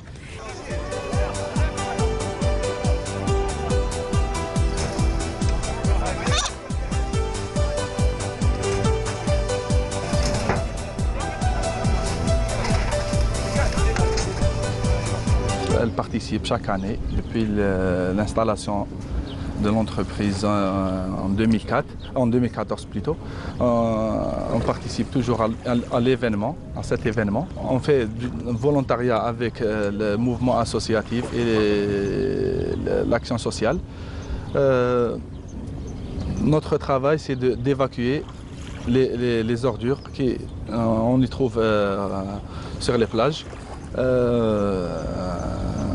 Elle participe chaque année depuis l'installation de l'entreprise en 2014 plutôt. On participe toujours à l'événement, à cet événement. On fait du volontariat avec le mouvement associatif et l'action sociale. Notre travail, c'est d'évacuer les ordures qu'on y trouve sur les plages.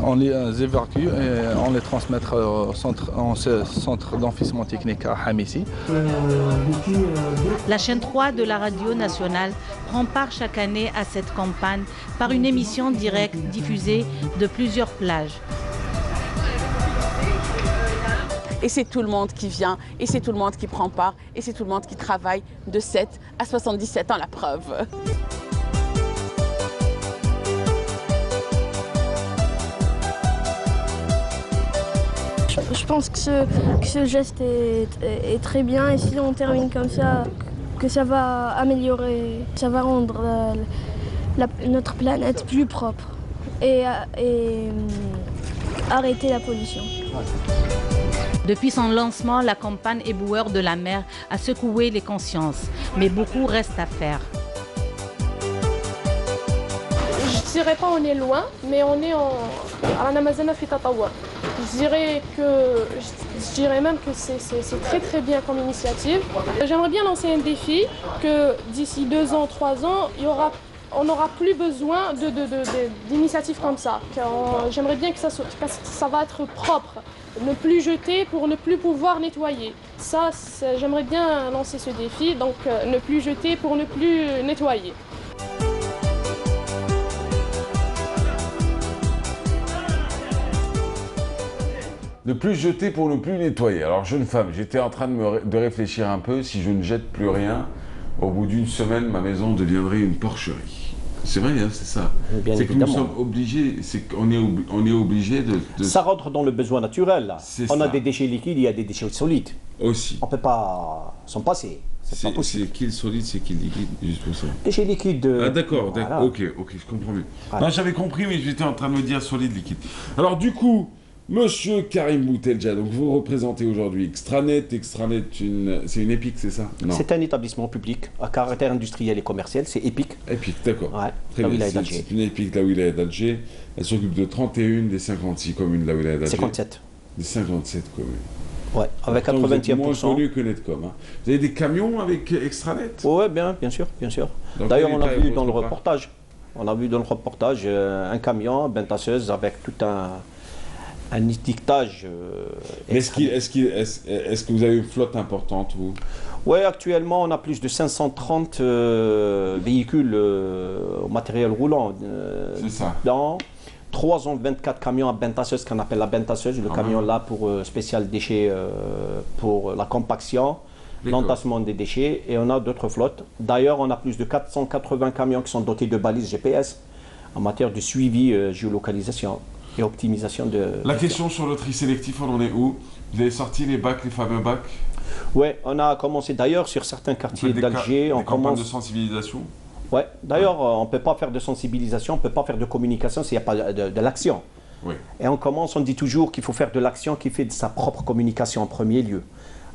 On les évacue et on les transmet au centre d'enfouissement technique à Hamissi. La chaîne 3 de la radio nationale prend part chaque année à cette campagne par une émission directe diffusée de plusieurs plages. Et c'est tout le monde qui vient, et c'est tout le monde qui prend part, et c'est tout le monde qui travaille de 7 à 77 ans, la preuve. Je pense que ce geste est très bien et si on termine comme ça, que ça va améliorer, ça va rendre notre planète plus propre et arrêter la pollution. Depuis son lancement, la campagne Éboueurs de la mer a secoué les consciences, mais beaucoup reste à faire. Je dirais pas on est loin, mais on est à l'Amazone fi Tatawa. Je dirais même que c'est très très bien comme initiative. J'aimerais bien lancer un défi que d'ici 2 ans, 3 ans, on n'aura plus besoin d'initiatives comme ça. J'aimerais bien que ça va être propre. Ne plus jeter pour ne plus pouvoir nettoyer. Ça, j'aimerais bien lancer ce défi, donc ne plus jeter pour ne plus nettoyer. Ne plus jeter pour ne plus nettoyer. Alors, jeune femme, j'étais en train de réfléchir un peu. Si je ne jette plus rien, au bout d'une semaine, ma maison deviendrait une porcherie. C'est vrai, hein, c'est ça. C'est que nous sommes obligés, on est obligé de... Ça rentre dans le besoin naturel. Là. On a des déchets liquides, il y a des déchets solides. Aussi. On ne peut pas s'en passer. C'est pas possible. C'est qui le solide, c'est qui le liquide, juste pour ça. Déchets liquides. Ah d'accord, voilà. Ok, je comprends mieux. Voilà. Non, j'avais compris, mais j'étais en train de me dire solide, liquide. Alors du coup... Monsieur Karim Boutelja, donc vous représentez aujourd'hui Extranet. Extranet, c'est une EPIC, c'est ça? C'est un établissement public à caractère industriel et commercial, c'est EPIC. EPIC, d'accord. Ouais, très bien. C'est une EPIC de la wilaya d'Alger. Elle s'occupe de 31 des 56 communes de la wilaya d'Alger. 57. Des 57 communes. Ouais, avec 81%. Moins connu que Netcom. Hein. Vous avez des camions avec Extranet? Oui, bien sûr. D'ailleurs, on a vu dans le reportage. Un camion, une tasseuse avec tout un étiquetage. Est-ce que vous avez une flotte importante, vous? Oui, actuellement, on a plus de 530 véhicules au matériel roulant. C'est ça. Dans 324 camions à bentasseuse, qu'on appelle la bentasseuse, le camion là pour spécial déchets, pour la compaction, l'entassement des déchets, et on a d'autres flottes. D'ailleurs, on a plus de 480 camions qui sont dotés de balises GPS en matière de suivi géolocalisation et optimisation de... La question sur le tri sélectif, on en est où? Vous avez sorti les bacs, les fameux bacs? Oui, on a commencé d'ailleurs sur certains quartiers d'Alger. On commence de sensibilisation? Oui, d'ailleurs, on ne peut pas faire de sensibilisation, on ne peut pas faire de communication s'il n'y a pas de l'action. Oui. Et on dit toujours qu'il faut faire de l'action qui fait de sa propre communication en premier lieu.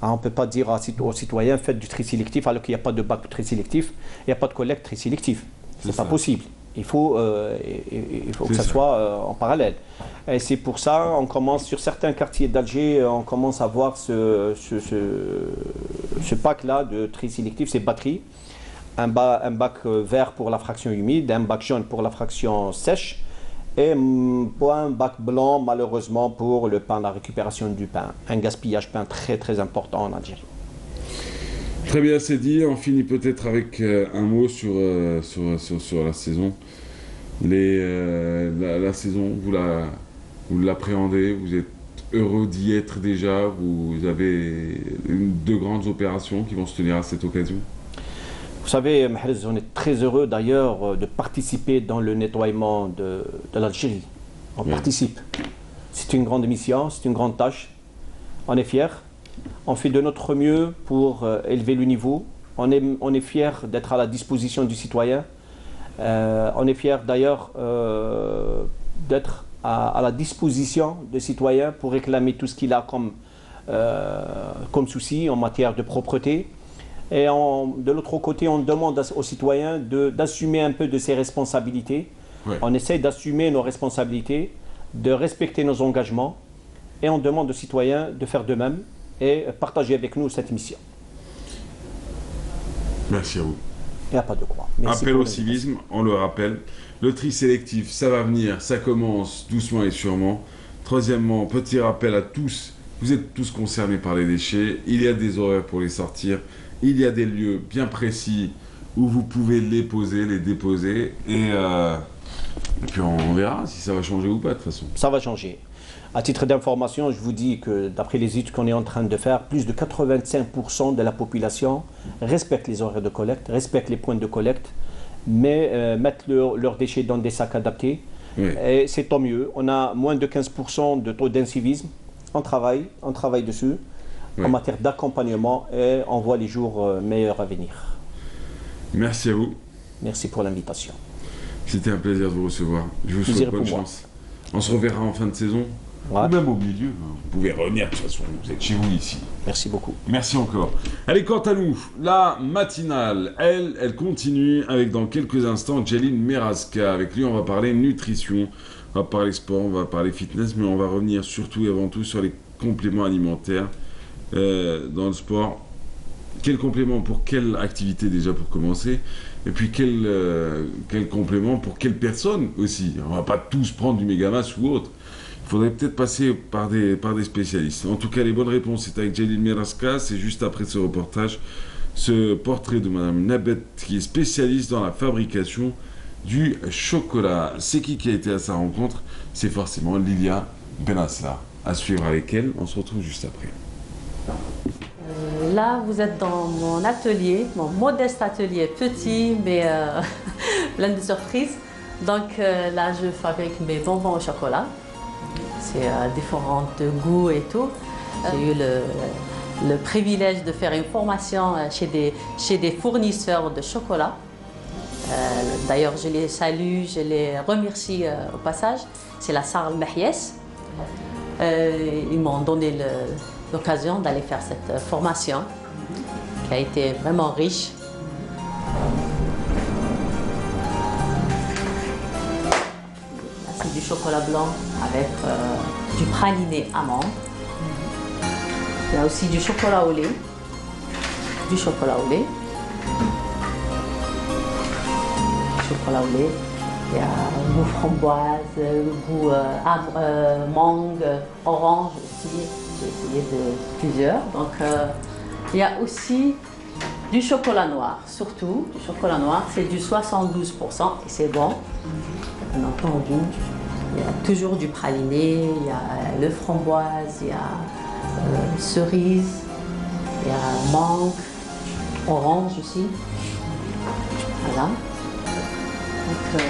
On ne peut pas dire aux citoyens, faites du tri sélectif alors qu'il n'y a pas de bac de tri sélectif, il n'y a pas de collecte tri sélectif. Ce n'est pas possible. Il faut que ça soit en parallèle. Et c'est pour ça on commence sur certains quartiers d'Alger, on commence à voir ce pack-là de tri sélectif, ces batteries. Un bac vert pour la fraction humide, un bac jaune pour la fraction sèche, Et point bac blanc, malheureusement, pour le pain, la récupération du pain. Un gaspillage pain très très important en Algérie. Très bien, c'est dit. On finit peut-être avec un mot sur la saison. La saison, vous l'appréhendez, vous êtes heureux d'y être déjà, vous avez deux grandes opérations qui vont se tenir à cette occasion. Vous savez, Mahrez, on est très heureux d'ailleurs de participer dans le nettoiement de l'Algérie. On participe. C'est une grande mission, c'est une grande tâche. On est fiers. On fait de notre mieux pour élever le niveau. On est fiers d'être à la disposition du citoyen. On est fiers d'ailleurs d'être à la disposition des citoyens pour réclamer tout ce qu'il a comme souci en matière de propreté. Et de l'autre côté, on demande aux citoyens d'assumer un peu de ses responsabilités. Ouais. On essaie d'assumer nos responsabilités, de respecter nos engagements. Et on demande aux citoyens de faire de même et partager avec nous cette mission. Merci à vous. Il n'y a pas de quoi. Appel au civisme, on le rappelle. Le tri sélectif, ça va venir, ça commence doucement et sûrement. Troisièmement, petit rappel à tous, vous êtes tous concernés par les déchets. Il y a des horaires pour les sortir. Il y a des lieux bien précis où vous pouvez les poser, les déposer. Et puis on verra si ça va changer ou pas de toute façon. Ça va changer. À titre d'information, je vous dis que d'après les études qu'on est en train de faire, plus de 85% de la population respecte les horaires de collecte, respecte les points de collecte, mais mettent leurs déchets dans des sacs adaptés. Oui. Et c'est tant mieux. On a moins de 15% de taux d'incivisme. On travaille dessus. Oui. En matière d'accompagnement et on voit les jours meilleurs à venir. Merci à vous. Merci pour l'invitation. C'était un plaisir de vous recevoir. Je vous souhaite bonne chance. On se reverra en fin de saison. Ouais. Ou même au milieu. Vous pouvez revenir de toute façon. Vous êtes chez vous ici. Merci beaucoup. Merci encore. Allez, quant à nous, la matinale, elle continue avec dans quelques instants Djelil Merazka. Avec lui, on va parler nutrition, on va parler sport, on va parler fitness, mais on va revenir surtout et avant tout sur les compléments alimentaires. Dans le sport, quel complément pour quelle activité déjà pour commencer, et puis quel complément pour quelle personne aussi. On va pas tous prendre du Megamas ou autre. Il faudrait peut-être passer par des spécialistes. En tout cas, les bonnes réponses, c'est avec Djelil Merazka. C'est juste après ce reportage, ce portrait de Madame Nabet, qui est spécialiste dans la fabrication du chocolat. C'est qui a été à sa rencontre? C'est forcément Lilia Benasla. À suivre avec elle, on se retrouve juste après. Là, vous êtes dans mon atelier, mon modeste atelier, petit, mais plein de surprises. Donc là, je fabrique mes bonbons au chocolat. C'est différents goûts et tout. J'ai eu le privilège de faire une formation chez des fournisseurs de chocolat. D'ailleurs, je les salue, je les remercie au passage. C'est la Sarl Mahies. Ils m'ont donné l'occasion d'aller faire cette formation qui a été vraiment riche. Là, c'est du chocolat blanc avec du praliné amande. Il y a aussi du chocolat au lait. Du chocolat au lait. Chocolat au lait. Il y a goût framboise, goût mangue, orange aussi. J'ai essayé de plusieurs. Donc, il y a aussi du chocolat noir, surtout du chocolat noir. C'est du 72% et c'est bon. Bien entendu, il y a toujours du praliné, il y a le framboise, il y a cerise, il y a mangue, orange aussi. Voilà. Donc,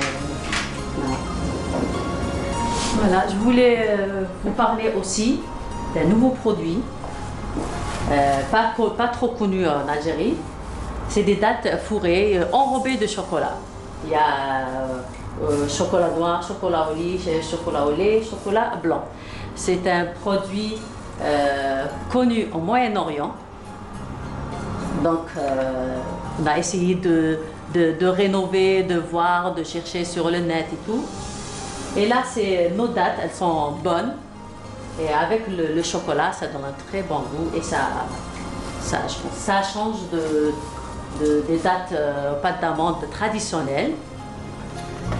voilà, je voulais vous parler aussi d'un nouveau produit, pas trop connu en Algérie. C'est des dattes fourrées, enrobées de chocolat. Il y a chocolat noir, chocolat au lait, chocolat blanc. C'est un produit connu au Moyen-Orient. Donc, on a essayé de rénover, de voir, de chercher sur le net et tout. Et là, nos dattes, elles sont bonnes. Et avec le chocolat, ça donne un très bon goût. Et ça change des dattes pâte d'amande traditionnelles.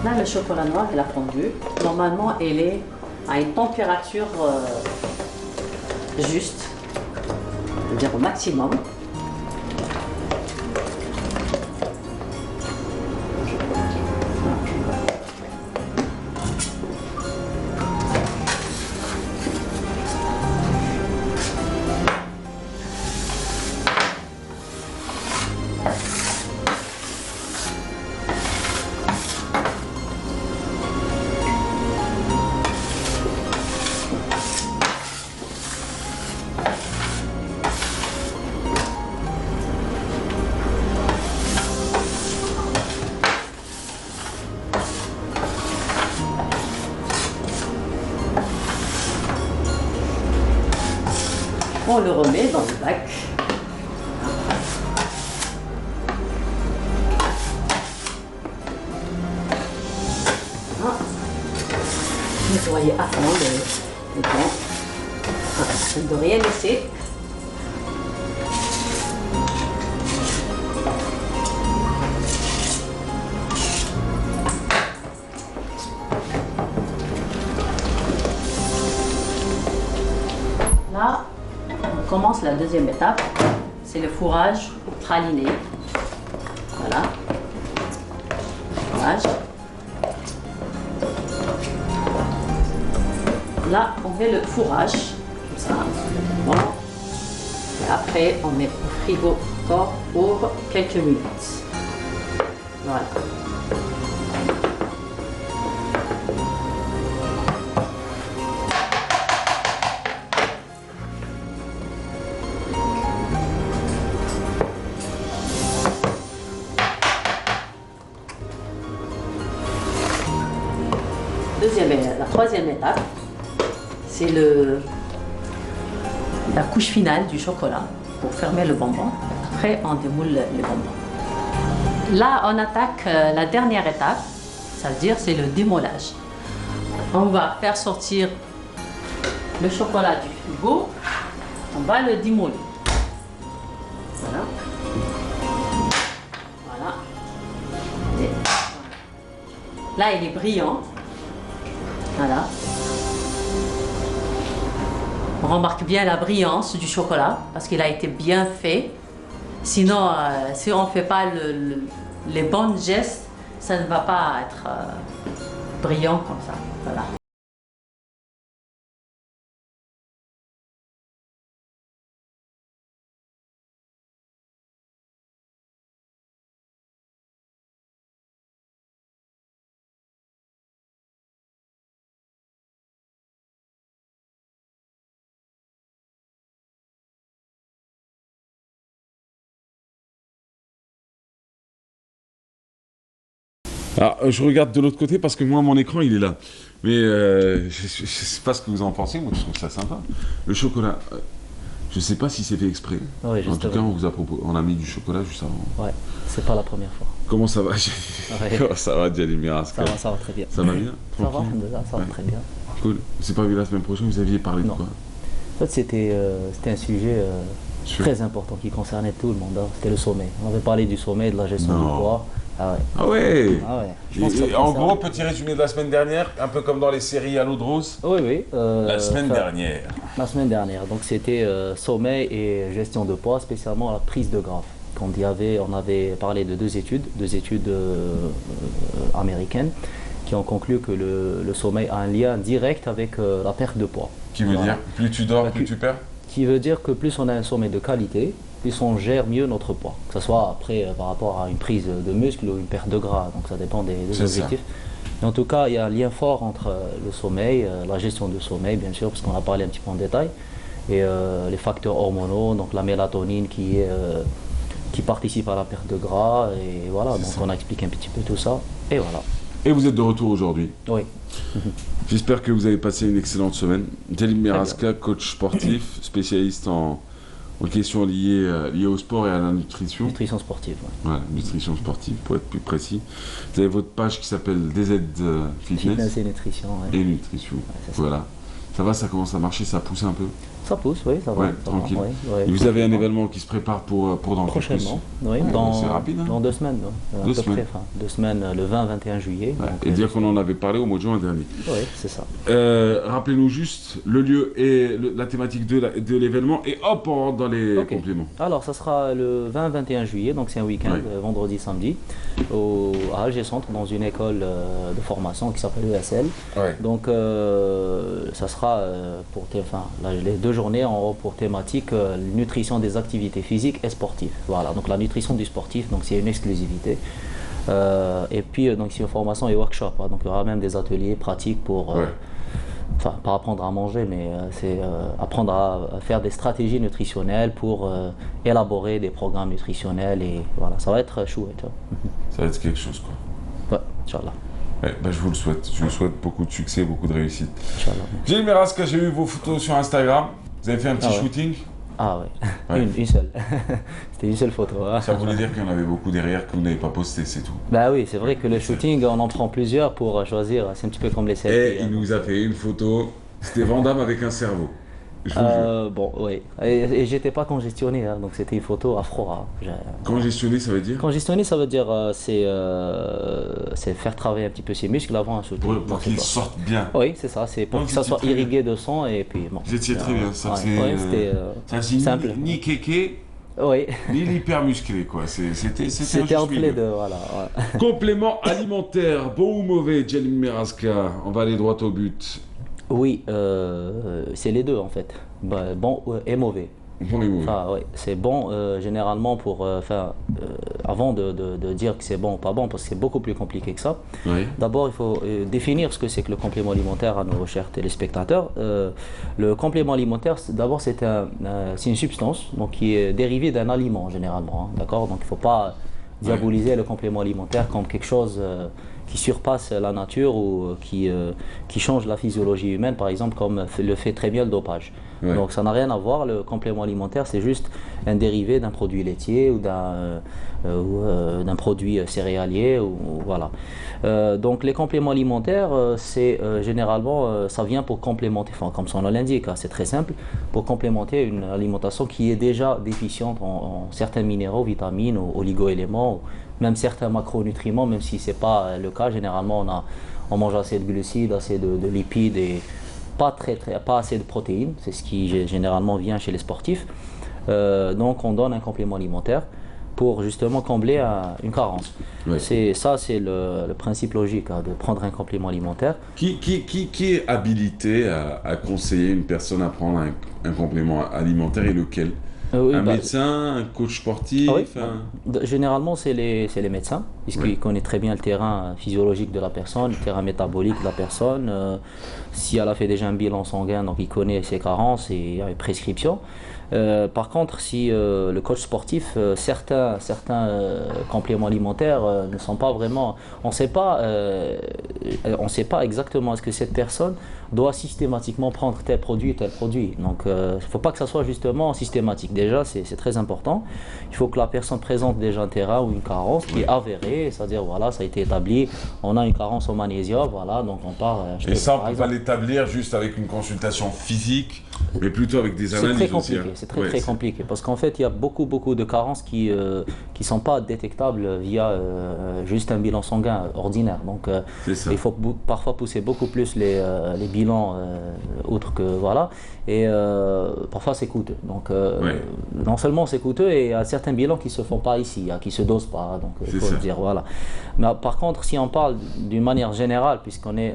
Là, le chocolat noir, il a fondu. Normalement, il est à une température juste, c'est-à-dire au maximum. On le remet dans le bac. Nettoyer à fond le temps. De rien laisser. Là, on commence la deuxième étape, c'est le fourrage praliné. Voilà. Fourrage. Là, on met le fourrage, comme ça. Bon. Et après, on met au frigo encore pour quelques minutes. Voilà. La troisième étape, c'est la couche finale du chocolat pour fermer le bonbon. Après, on démoule les bonbons. Là, on attaque la dernière étape, ça veut dire c'est le démoulage. On va faire sortir le chocolat du frigo, on va le démolir. Voilà. Voilà. Et là, il est brillant. Voilà. On remarque bien la brillance du chocolat parce qu'il a été bien fait. Sinon, si on ne fait pas les bons gestes, ça ne va pas être brillant comme ça. Voilà. Alors, je regarde de l'autre côté parce que moi, mon écran, il est là. Mais je ne sais pas ce que vous en pensez, moi je trouve ça sympa. Le chocolat, je ne sais pas si c'est fait exprès. Oui, en tout cas, on a mis du chocolat juste avant. Ouais, c'est pas la première fois. Comment ça va? Comment ça va, Djali Miras? Ça va très bien. Ça va bien? Ça va, ça va très bien. Cool. C'est pas vu la semaine prochaine, vous aviez parlé de quoi? En fait, c'était un sujet très important qui concernait tout le monde. Hein. C'était le sommeil. On avait parlé du sommeil, de la gestion du poids. Ah ouais. Ah ouais. Ah ouais. En gros, petit résumé de la semaine dernière, un peu comme dans les séries à l'eau de rose. Oui, oui. La semaine dernière. La semaine dernière. Donc c'était sommeil et gestion de poids, spécialement la prise de gras. On avait parlé de deux études américaines qui ont conclu que le sommeil a un lien direct avec la perte de poids. Qui veut dire plus tu dors, plus tu perds? Qui veut dire que plus on a un sommeil de qualité, plus on gère mieux notre poids. Que ce soit après par rapport à une prise de muscle ou une perte de gras. Donc ça dépend des objectifs. Mais en tout cas, il y a un lien fort entre le sommeil, la gestion du sommeil, bien sûr, parce qu'on a parlé un petit peu en détail, et les facteurs hormonaux, donc la mélatonine qui participe à la perte de gras. Et voilà, donc on a expliqué un petit peu tout ça. Et voilà. Et vous êtes de retour aujourd'hui? Oui. J'espère que vous avez passé une excellente semaine. Djali Mirazka, coach sportif, spécialiste en questions liées au sport et à la nutrition. Nutrition sportive. Ouais. Voilà, nutrition sportive, pour être plus précis. Vous avez votre page qui s'appelle DZ Fitness. Fitness et nutrition. Ouais. Et nutrition. Ouais, voilà. Ça va, ça commence à marcher, ça a poussé un peu? Ça pousse, oui, ça va. Ouais, ça tranquille. va, oui, Et vous avez un événement qui se prépare pour dans prochainement, oui, c'est rapide, hein. dans 2 semaines. À peu près, 2 semaines, le 20-21 juillet. Ouais, donc, et dire qu'on en avait parlé au mois de juin dernier. Oui, c'est ça. Rappelez-nous juste le lieu et la thématique de l'événement, et hop, on rentre dans les compléments. Alors, ça sera le 20-21 juillet, donc c'est un week-end, vendredi, samedi, à Alger Centre, dans une école de formation qui s'appelle ESL. Donc, ça sera les 2 journées en pour thématique nutrition des activités physiques et sportives. Voilà, donc la nutrition du sportif, donc c'est une exclusivité. Et puis, donc c'est une formation et workshop, hein, donc il y aura même des ateliers pratiques pour, pas apprendre à manger, mais c'est apprendre à faire des stratégies nutritionnelles pour élaborer des programmes nutritionnels, et voilà, ça va être chouette. Ça va être quelque chose, quoi. Ouais, Inch'Allah. Ouais, je vous le souhaite. Je vous souhaite beaucoup de succès, beaucoup de réussite. Gilles Meraska, j'ai vu vos photos sur Instagram. Vous avez fait un petit shooting? Ah ouais, une seule. C'était une seule photo. Hein. Ça voulait dire qu'il y en avait beaucoup derrière que vous n'avez pas posté, c'est tout. Bah oui, c'est vrai que le shooting, on en prend plusieurs pour choisir. C'est un petit peu comme les selfies. Et il nous a fait une photo. C'était Van Damme avec un cerveau. Bon, oui. Et j'étais pas congestionné, hein, donc c'était une photo à froid. Hein. Congestionné, ça veut dire? Congestionné, ça veut dire c'est faire travailler un petit peu ses muscles avant un shooting. Pour qu'ils sortent bien. Oui, c'est ça. C'est pour que ça soit irrigué de sang, et puis bon. Vous étiez très bien. Ça, c'était simple. Ni kéké, ni hyper musclé, quoi. C'était entre les deux, voilà. Ouais. Complément alimentaire, bon ou mauvais, Gilles Meraska? On va aller droit au but. Oui, c'est les deux en fait, bon et mauvais. Bon et mauvais. Enfin, ouais, c'est bon généralement pour, avant de dire que c'est bon ou pas bon, parce que c'est beaucoup plus compliqué que ça. D'abord, il faut définir ce que c'est que le complément alimentaire à nos chers téléspectateurs. Le complément alimentaire, d'abord, c'est une substance donc, qui est dérivée d'un aliment généralement. Hein, d'accord, donc il ne faut pas diaboliser le complément alimentaire comme quelque chose qui surpasse la nature ou qui change la physiologie humaine, par exemple, comme le fait très bien le dopage. Donc ça n'a rien à voir, le complément alimentaire, c'est juste un dérivé d'un produit laitier ou d'un produit céréalier, voilà. Donc les compléments alimentaires, c'est généralement, ça vient pour complémenter, comme son nom l'indique, hein, c'est très simple, pour complémenter une alimentation qui est déjà déficiente en certains minéraux, vitamines, oligo-éléments, même certains macronutriments, même si ce n'est pas le cas. Généralement, on mange assez de glucides, assez de lipides et pas assez de protéines. C'est ce qui généralement vient chez les sportifs. Donc, on donne un complément alimentaire pour justement combler une carence. C'est le principe logique, hein, de prendre un complément alimentaire. Qui est habilité à conseiller une personne à prendre un complément alimentaire, et lequel? Un médecin, un coach sportif? Généralement, c'est les médecins, puisqu'ils connaissent très bien le terrain physiologique de la personne, le terrain métabolique de la personne. Si elle a fait déjà un bilan sanguin, donc il connaît ses carences et les prescriptions. Par contre, si le coach sportif, certains compléments alimentaires ne sont pas vraiment... On ne sait pas exactement est-ce que cette personne doit systématiquement prendre tel produit. Donc, il ne faut pas que ça soit justement systématique. Déjà, c'est très important. Il faut que la personne présente déjà un terrain ou une carence qui est avérée, c'est-à-dire, voilà, ça a été établi, on a une carence au magnésium, voilà, donc on part... Et ça, on ne peut pas l'établir juste avec une consultation physique, mais plutôt avec des analyses aussi. C'est très compliqué, parce qu'en fait, il y a beaucoup de carences qui ne sont pas détectables via juste un bilan sanguin ordinaire. Donc, il faut parfois pousser beaucoup plus les bilans autres que, voilà, et parfois c'est coûteux. Donc, non seulement c'est coûteux, et il y a certains bilans qui ne se font pas ici, qui ne se dosent pas, donc il faut le dire, voilà. Mais par contre, si on parle d'une manière générale, puisqu'on est,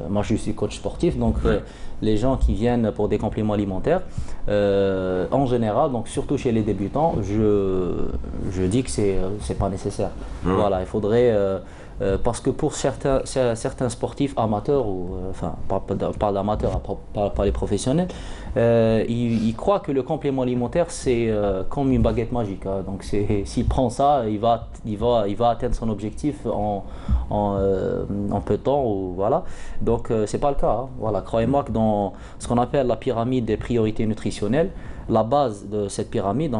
moi je suis coach sportif, donc les gens qui viennent pour des compléments alimentaires, en général, donc surtout chez les débutants, je dis que c'est pas nécessaire. Voilà, il faudrait... parce que pour certains sportifs amateurs, ou enfin pas d'amateurs, pas les professionnels, ils croient que le complément alimentaire c'est comme une baguette magique. Hein. Donc s'il prend ça, il va atteindre son objectif en peu de temps, ou voilà. Donc c'est pas le cas. Hein. Voilà, croyez-moi que dans ce qu'on appelle la pyramide des priorités nutritionnelles, la base de cette pyramide,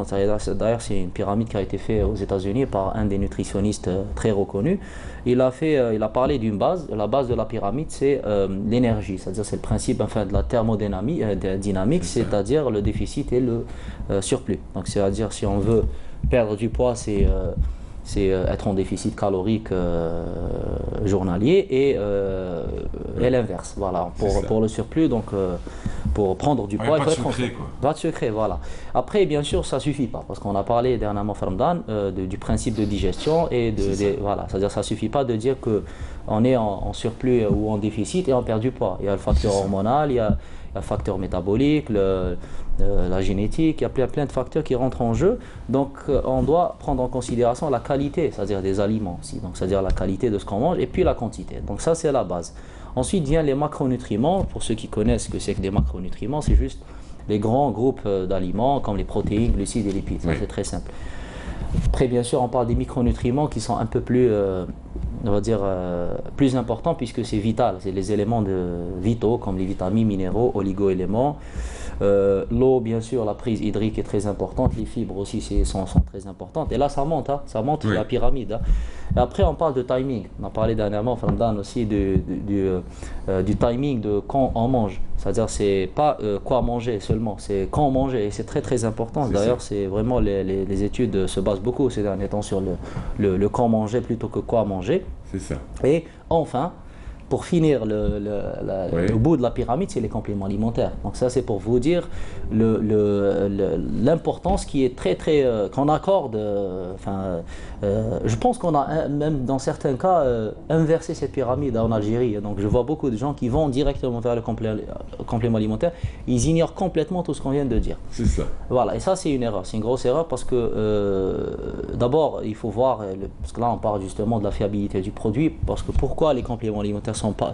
d'ailleurs c'est une pyramide qui a été faite aux États-Unis par un des nutritionnistes très reconnus. Il a parlé d'une base. La base de la pyramide, c'est l'énergie, c'est-à-dire c'est le principe de la thermodynamique, thermodynamique, c'est-à-dire le déficit et le surplus. Donc c'est-à-dire si on veut perdre du poids, c'est être en déficit calorique journalier et l'inverse. Voilà, pour le surplus, donc pour prendre du poids, il faut être en surplus. Pas de secret, voilà. Après, bien sûr, ça ne suffit pas, parce qu'on a parlé dernièrement, Farmdan, du principe de digestion et voilà, c'est-à-dire ça ne suffit pas de dire qu'on est en surplus ou en déficit et on perd du poids. Il y a le facteur hormonal, il y a le facteur métabolique, la génétique, il y a plein de facteurs qui rentrent en jeu. Donc on doit prendre en considération la qualité, c'est-à-dire des aliments aussi, donc c'est-à-dire la qualité de ce qu'on mange et puis la quantité. Donc ça c'est la base. Ensuite vient les macronutriments. Pour ceux qui connaissent ce que c'est que des macronutriments, c'est juste les grands groupes d'aliments comme les protéines, glucides et lipides. C'est très simple. Après bien sûr on parle des micronutriments qui sont un peu plus on va dire plus importants puisque c'est vital, c'est les éléments vitaux comme les vitamines, minéraux, oligo-éléments. L'eau, bien sûr, la prise hydrique est très importante, les fibres aussi sont très importantes. Et là, ça monte la pyramide. Hein. Et après, on parle de timing. On a parlé dernièrement, Farmdan, aussi du timing de quand on mange. C'est-à-dire, c'est pas quoi manger seulement, c'est quand manger. Et c'est très important. D'ailleurs, c'est vraiment les études se basent beaucoup ces derniers temps sur le quand manger plutôt que quoi manger. C'est ça. Et enfin, pour finir le bout de la pyramide, c'est les compléments alimentaires. Donc ça, c'est pour vous dire l'importance qui est qu'on accorde. Je pense qu'on a même dans certains cas inversé cette pyramide en Algérie. Donc je vois beaucoup de gens qui vont directement vers le complément alimentaire. Ils ignorent complètement tout ce qu'on vient de dire. C'est ça. Voilà, et ça c'est une erreur, c'est une grosse erreur parce que d'abord il faut voir, parce que là on parle justement de la fiabilité du produit, parce que pourquoi les compléments alimentaires sont pas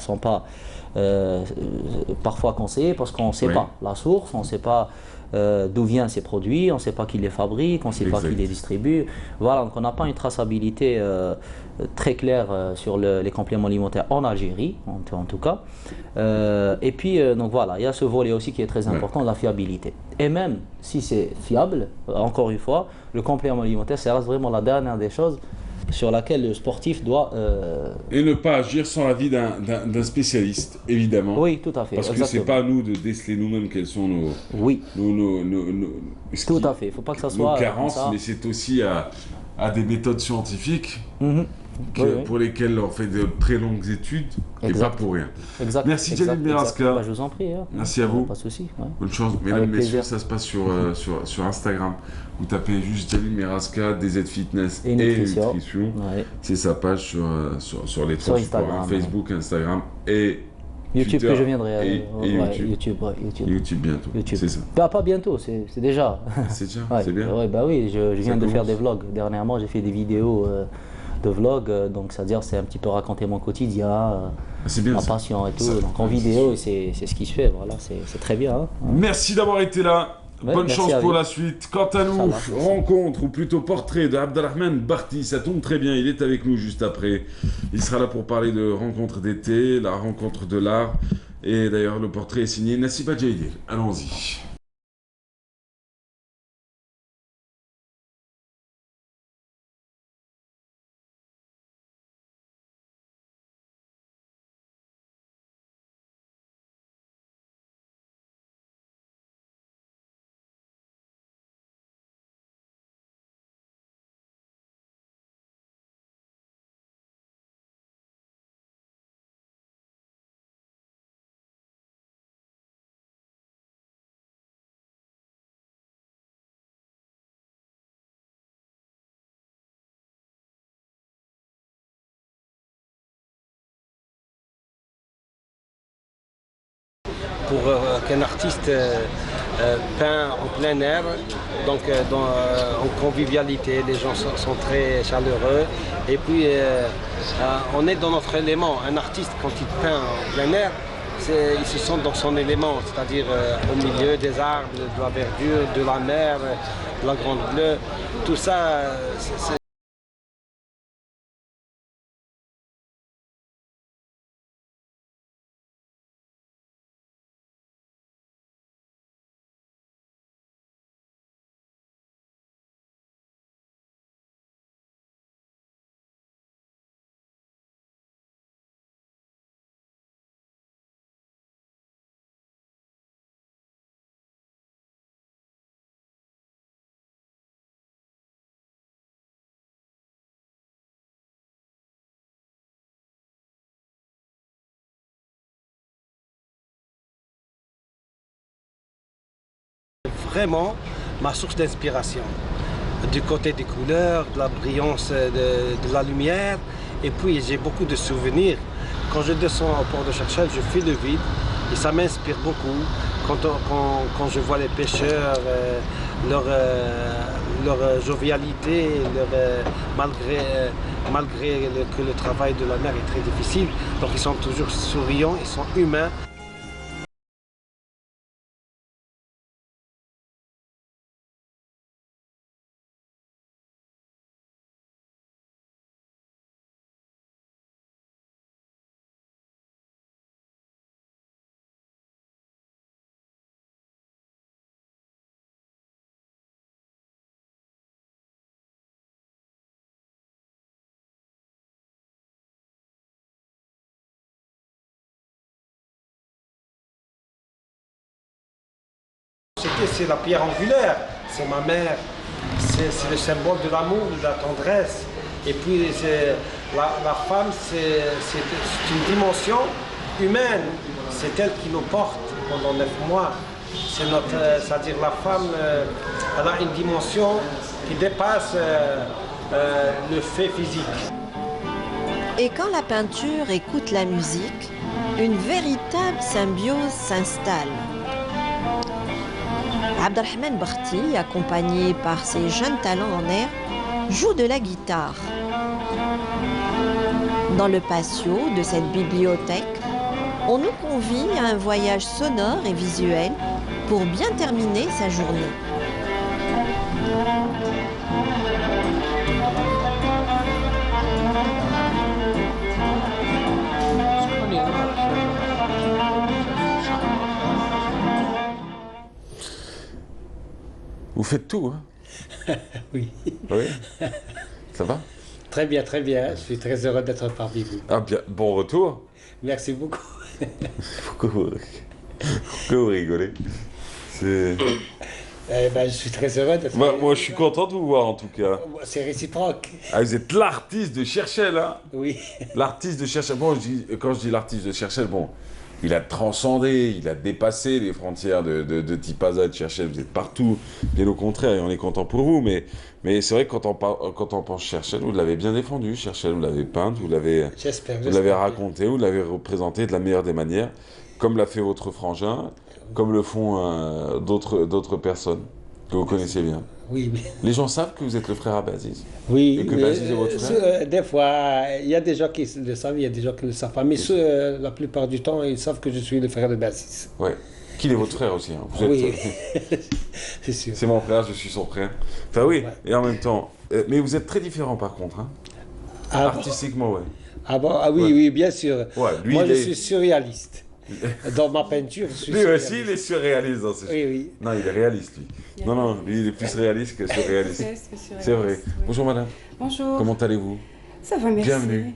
parfois conseillés, parce qu'on ne sait pas la source, on ne sait pas d'où viennent ces produits, on ne sait pas qui les fabrique, on ne sait pas qui les distribue. Voilà, donc on n'a pas une traçabilité très claire sur les compléments alimentaires en Algérie, en tout cas. Et puis, donc voilà, il y a ce volet aussi qui est très important, la fiabilité. Et même si c'est fiable, encore une fois, le complément alimentaire, ça reste vraiment la dernière des choses sur laquelle le sportif doit... Et ne pas agir sans l'avis d'un spécialiste, évidemment. Oui, tout à fait. Parce que c'est pas à nous de déceler nous-mêmes quelles sont nos... Oui. Tout à fait, il ne faut pas que ça soit... Nos carences, mais c'est aussi à des méthodes scientifiques pour lesquelles on fait de très longues études, et pas pour rien. Merci Jalil Meraska. Je vous en prie. Merci à vous. Pas de souci. Bonne chance. Mesdames, messieurs, ça se passe sur Instagram. Vous tapez juste Jalil Meraska, DZ Fitness et Nutrition. C'est sa page sur les trois supports, Facebook, Instagram et YouTube Twitter, que je viendrai. YouTube bientôt. C'est ça. Pas bientôt, c'est déjà. C'est déjà, c'est bien. Oui, je viens de faire des vlogs. Dernièrement, j'ai fait des vidéos de vlog, donc c'est-à-dire c'est un petit peu raconter mon quotidien, ma passion et tout. Donc en vidéo, c'est ce qui se fait. Voilà, c'est très bien. Hein. Merci d'avoir été là. Bonne chance pour la suite. Quant à nous, rencontre ou plutôt portrait de Abdelrahman Barti, ça tombe très bien, il est avec nous juste après. Il sera là pour parler de rencontre d'été, la rencontre de l'art. Et d'ailleurs, le portrait est signé Nassiba Djaïdil. Allons-y. Pour qu'un artiste peint en plein air, donc en convivialité, les gens sont très chaleureux et puis on est dans notre élément. Un artiste quand il peint en plein air, il se sent dans son élément, c'est-à-dire au milieu des arbres, de la verdure, de la mer, de la grande bleue, tout ça. Vraiment ma source d'inspiration. Du côté des couleurs, de la brillance de la lumière. Et puis j'ai beaucoup de souvenirs. Quand je descends au port de Cherchell, je fais le vide et ça m'inspire beaucoup. Quand je vois les pêcheurs, leur jovialité, malgré que le travail de la mer est très difficile, donc ils sont toujours souriants, ils sont humains. C'est la pierre angulaire, c'est ma mère, c'est le symbole de l'amour, de la tendresse. Et puis la femme, c'est une dimension humaine, c'est elle qui nous porte pendant 9 mois. C'est-à-dire la femme, elle a une dimension qui dépasse le fait physique. Et quand la peinture écoute la musique, une véritable symbiose s'installe. Abdelrahman Barti, accompagné par ses jeunes talents en air, joue de la guitare. Dans le patio de cette bibliothèque, on nous convie à un voyage sonore et visuel pour bien terminer sa journée. Vous faites tout, hein? Oui. Oui. Ça va? Très bien, très bien. Je suis très heureux d'être parmi vous. Ah bien, bon retour. Merci beaucoup. Pourquoi vous rigolez? C'est... Je suis très heureux d'être... Moi, je suis content de vous voir, en tout cas. C'est réciproque. Ah, vous êtes l'artiste de Cherchell, hein? Oui. L'artiste de Cherchell. Bon, quand je dis l'artiste de Cherchell, bon, il a transcendé, il a dépassé les frontières de Tipaza, de Cherchell. Vous êtes partout, bien au contraire, et on est content pour vous. Mais c'est vrai que quand on pense Cherchell, vous l'avez bien défendu, Cherchell, vous l'avez peinte, vous l'avez raconté, vous l'avez représenté de la meilleure des manières, comme l'a fait votre frangin, comme le font d'autres personnes que vous connaissez bien. Oui, oui. Les gens savent que vous êtes le frère Abaziz. Oui, et que Abaziz est votre frère. Des fois, il y a des gens qui le savent, il y a des gens qui ne le savent pas. Mais la plupart du temps, ils savent que je suis le frère de Abaziz. Oui. Qu'il est votre frère aussi. Hein. Vous oui, êtes... c'est sûr. C'est mon frère, je suis son frère. Enfin oui, ouais. Et en même temps... mais vous êtes très différents par contre. Hein. Artistiquement, oui. Ah, bon, ah oui, ouais. Oui, bien sûr. Ouais, lui, moi, je suis surréaliste. Dans ma peinture, je suis lui aussi, il est surréaliste dans ce Oui, oui. Non, il est réaliste, lui. Non, lui, il est plus réaliste que surréaliste. C'est vrai. Oui. Bonjour, madame. Bonjour. Comment allez-vous? Ça va, merci. Bienvenue.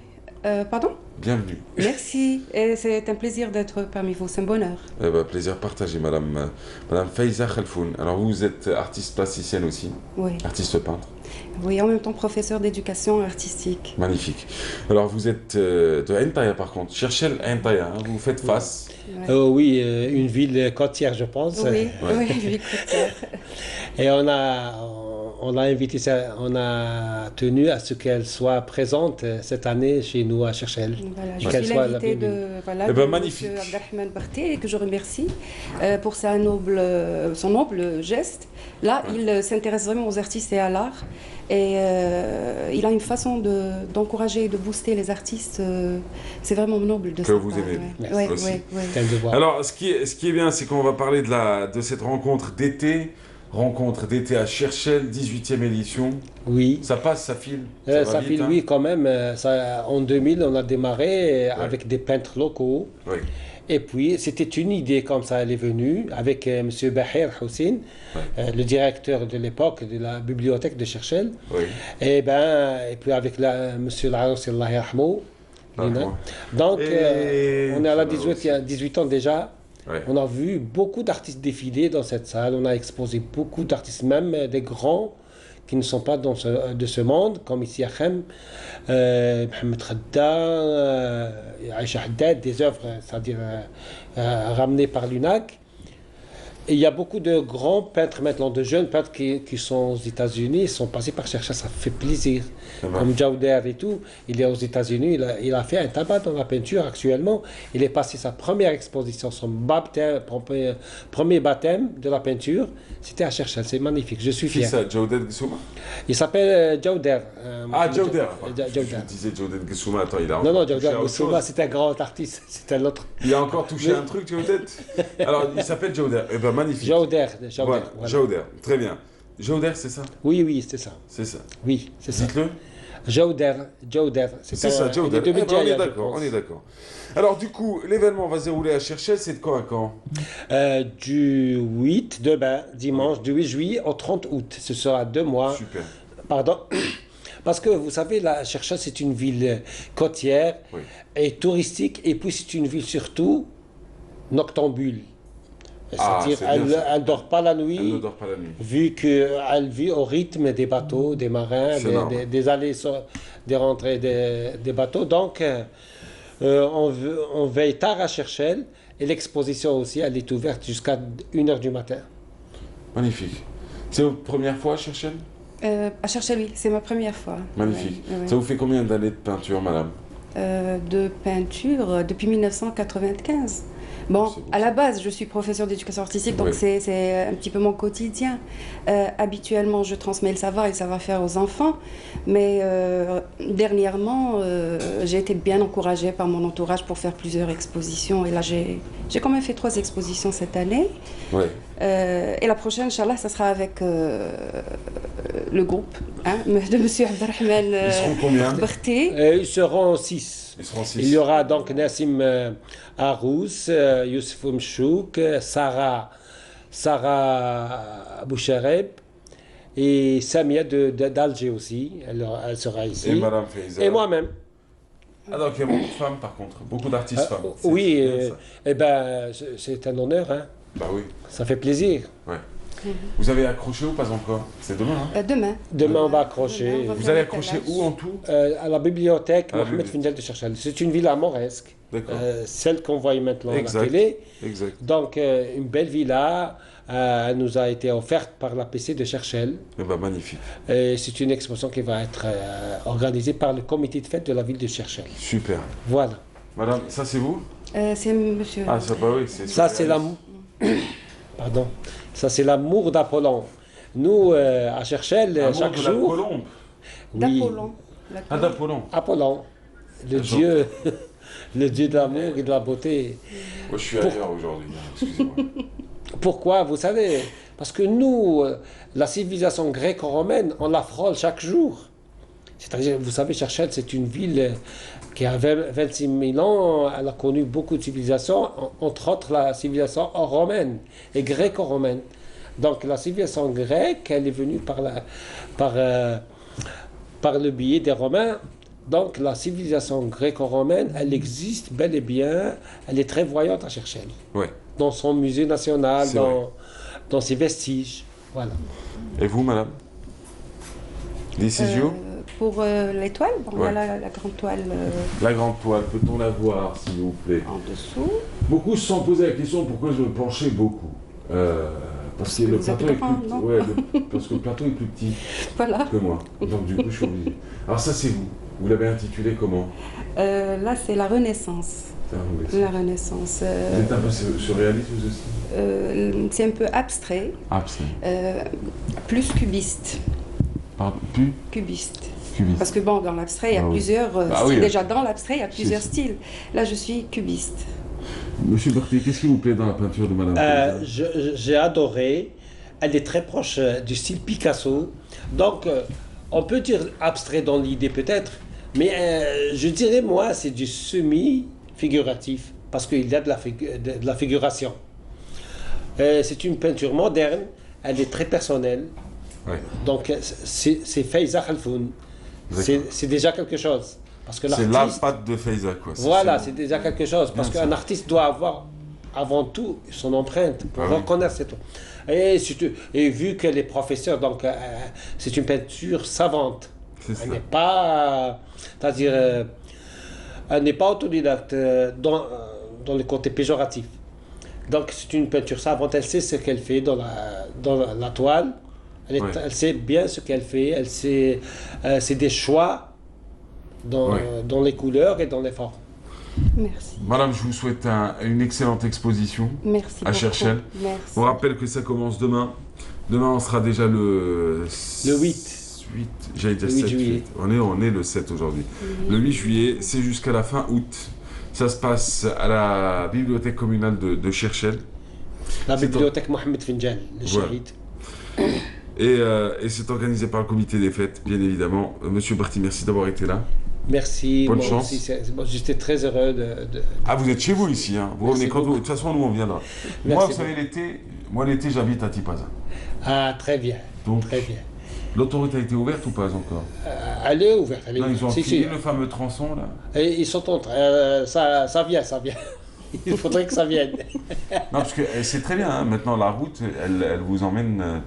Pardon? Bienvenue. Merci. Et c'est un plaisir d'être parmi vous. C'est un bonheur. Plaisir partagé, madame Faiza Khalfoun. Alors, vous êtes artiste plasticienne aussi? Oui. Artiste peintre? Oui, en même temps professeur d'éducation artistique. Magnifique. Alors, vous êtes de Entaya, par contre. Cherchell Entaya, hein, vous faites face. Ouais. Oui, une ville côtière, je pense. Oui, oui, une ville côtière. Et on a invité, on a tenu à ce qu'elle soit présente cette année chez nous à Cherchell. Voilà, je suis l'invitée de magnifique. M. Abdelrahman Barti et que je remercie pour son noble geste. Là, il s'intéresse vraiment aux artistes et à l'art. Et il a une façon d'encourager et de booster les artistes. C'est vraiment noble de ça. Que vous aimez. Ouais. Ouais. Alors, ce qui est bien, c'est qu'on va parler de cette rencontre d'été. Rencontre d'été à Cherchell, 18e édition. Oui. Ça passe, ça file. Ça file, hein. Oui, quand même. En 2000, on a démarré avec des peintres locaux. Oui. Et puis, c'était une idée comme ça, elle est venue avec M. Bahir Hussein, le directeur de l'époque de la bibliothèque de Cherchell. Oui. Et puis avec M. Laous Allah Yarhamou. Donc, on est à la 18 ans déjà. Ouais. On a vu beaucoup d'artistes défiler dans cette salle. On a exposé beaucoup d'artistes, même des grands qui ne sont pas de ce monde, comme ici à Khem, Mohamed Khadda, Aïcha Haddad, des œuvres, c'est-à-dire ramenées par l'UNAC. Et il y a beaucoup de grands peintres maintenant, de jeunes peintres qui sont aux États-Unis, sont passés par chercher, ça fait plaisir. Comme Jauder et tout, il est aux États-Unis, il a fait un tabac dans la peinture actuellement. Il est passé sa première exposition, son baptême, premier baptême de la peinture, c'était à Cherchel, c'est magnifique, je suis fier. Qui ça, Jauder Gessouma? Il s'appelle Jauder. Jauder. Je disais Jauder Gessouma, attends, il a Non, Jauder Gessouma, c'est un grand artiste, c'est un autre. Il a encore touché un truc, Jauder. Alors, il s'appelle Jauder. Eh ben, magnifique. Jauder. Voilà. Jauder, très bien. Jauder, c'est ça? Oui, c'est ça. C'est ça. Oui, c'est ça. Dites-le. Jauder. C'est ça, Jauder. On est d'accord. Alors, du coup, l'événement va se dérouler à Cherchel, c'est de quand à quand? Du 8, demain, dimanche, du 8 juillet au 30 août. Ce sera 2 mois. Super. Pardon. Parce que vous savez, la Cherchel, c'est une ville côtière et touristique, et puis c'est une ville surtout noctambule. C'est-à-dire elle ne dort pas la nuit, Elle ne dort pas la nuit. Vu qu'elle vit au rythme des bateaux, des marins, des allées, des rentrées des bateaux. Donc, on veille tard à Cherchel, et l'exposition aussi, elle est ouverte jusqu'à 1h du matin. Magnifique. C'est votre première fois à Cherchel? À Cherchel, oui, c'est ma première fois. Magnifique. Ouais. Ça vous fait combien d'années de peinture, madame? De peinture depuis 1995. Bon, à la base, je suis professeure d'éducation artistique, donc c'est un petit peu mon quotidien. Habituellement, je transmets le savoir-faire aux enfants, mais dernièrement, j'ai été bien encouragée par mon entourage pour faire plusieurs expositions. Et là, j'ai quand même fait 3 expositions cette année. Et la prochaine, Inch'Allah, ça sera avec le groupe de M. Abdelrahman. Ils seront combien? Ils seront 6. Il y aura donc Nassim Arous, Youssef Mchouk, Sarah Bouchareb et Samia d'Alger aussi. Elle sera ici. Et Madame Faiza. Et moi-même. Ah donc il y a beaucoup de femmes par contre, beaucoup d'artistes femmes. Oui, c'est un honneur. Hein. Bah oui. Ça fait plaisir. Ouais. Vous avez accroché ou pas encore? C'est demain, hein? Demain. On va accrocher. Vous allez accrocher où en tout? À la bibliothèque Mohamed Findel de Cherchel. C'est une villa mauresque. Celle qu'on voit maintenant à la télé. Exact. Donc, une belle villa. Elle nous a été offerte par la PC de Cherchel. Magnifique. C'est une exposition qui va être organisée par le comité de fête de la ville de Cherchel. Super. Voilà. Madame, ça c'est vous? C'est monsieur. Ah, ça, bah oui, c'est ça. C'est l'amour. Pardon. Ça, c'est l'amour d'Apollon. Nous, à Cherchel, chaque jour. Colombe. D'Apollon. Ah, d'Apollon. Apollon. Le dieu de l'amour et de la beauté. Moi, je suis ailleurs aujourd'hui. Excusez-moi. Pourquoi? Vous savez, parce que nous, la civilisation gréco-romaine, on la frôle chaque jour. C'est-à-dire, vous savez, Cherchel, c'est une ville qui a 26 000 ans, elle a connu beaucoup de civilisations, entre autres la civilisation romaine et gréco-romaine. Donc la civilisation grecque, elle est venue par le biais des Romains. Donc la civilisation gréco-romaine, elle existe bel et bien, elle est très voyante à Cherchel. Dans son musée national, dans ses vestiges. Voilà. Et vous, madame? Décision? Pour l'étoile, il y a la grande toile. La grande toile, peut-on la voir, s'il vous plaît? En dessous. Beaucoup se sont posé la question pourquoi je me penchais beaucoup. Parce que le plateau est plus petit. Parce que le plateau est plus petit que moi. Donc du coup, je suis obligé. Alors ça, c'est vous. Vous l'avez intitulé comment? Là, c'est la Renaissance. La Renaissance. Vous êtes un peu surréaliste, vous aussi? C'est un peu abstrait. Plus cubiste. Pardon, plus cubiste. Parce que bon, dans l'abstrait, il y a plusieurs styles. Déjà, dans l'abstrait, il y a plusieurs styles. Là, je suis cubiste. Monsieur Berthier, qu'est-ce qui vous plaît dans la peinture de Madame J'ai adoré. Elle est très proche du style Picasso. Donc, on peut dire abstrait dans l'idée peut-être, mais je dirais, moi, c'est du semi-figuratif, parce qu'il y a de la figuration. C'est une peinture moderne, elle est très personnelle. Donc, c'est Faiza Khalfoun. C'est déjà quelque chose. C'est la patte de Faiza, quoi. Voilà, c'est déjà quelque chose. Parce qu'un artiste doit avoir, avant tout, son empreinte pour reconnaître cette... Et vu qu'elle est professeure, donc c'est une peinture savante. Elle n'est pas... C'est-à-dire... elle n'est pas autodidacte dans le côté péjoratif. Donc c'est une peinture savante, elle sait ce qu'elle fait dans la toile, elle sait bien ce qu'elle fait, elle sait, c'est des choix dans les couleurs et dans les formes. Merci. Madame, je vous souhaite une excellente exposition à Cherchel. Merci. On rappelle que ça commence demain. Demain, on sera déjà le 8. J'allais dire 8 7. juillet. On est le 7 aujourd'hui. Le 8 juillet, c'est jusqu'à la fin août. Ça se passe à la bibliothèque communale de Cherchel. La bibliothèque Mohamed Finjan, le Shahid. Et c'est organisé par le comité des fêtes, bien évidemment. Monsieur Barty, merci d'avoir été là. Merci. Bonne moi chance. aussi, j'étais très heureux de... Ah, vous êtes chez vous ici, hein. Vous revenez quand vous... De toute façon, nous, on viendra. Moi, vous savez, l'été, j'habite à Tipaza. Ah, très bien. Donc, très bien. L'autoroute a été ouverte ou pas encore? Elle est ouverte. Non, ils ont fini le fameux tronçon, là. Et ils sont en train... ça vient. Il faudrait que ça vienne. Non, parce que c'est très bien, hein. Maintenant, la route, elle vous emmène...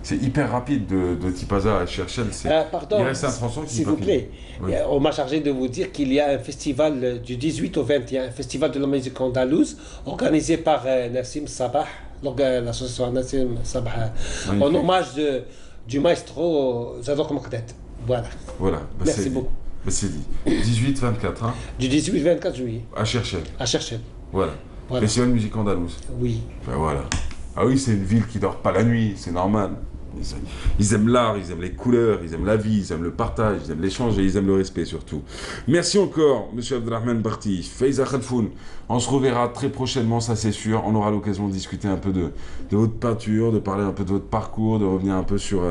c'est hyper rapide de Tipaza à Cherchel. Pardon, il reste un tronçon qui s'il vous plaît. Oui. On m'a chargé de vous dire qu'il y a un festival du 18 au 21, un festival de la musique andalouse, organisé par Nassim Sabah, l'association Nassim Sabah, en hommage du maestro Zadok Mokdet. Voilà. Merci beaucoup. C'est dit. 18-24, hein? Du 18-24 juillet. À Cherchel. À Cherchel. Voilà. Festival de musique andalouse. Oui. Ben voilà. Ah oui, c'est une ville qui dort pas la nuit, c'est normal. Ils aiment l'art, ils aiment les couleurs, ils aiment la vie, ils aiment le partage, ils aiment l'échange et ils aiment le respect surtout. Merci encore, monsieur Abdelrahman Barty, Faiza Khalfoun. On se reverra très prochainement, ça c'est sûr. On aura l'occasion de discuter un peu de votre peinture, de parler un peu de votre parcours, de revenir un peu sur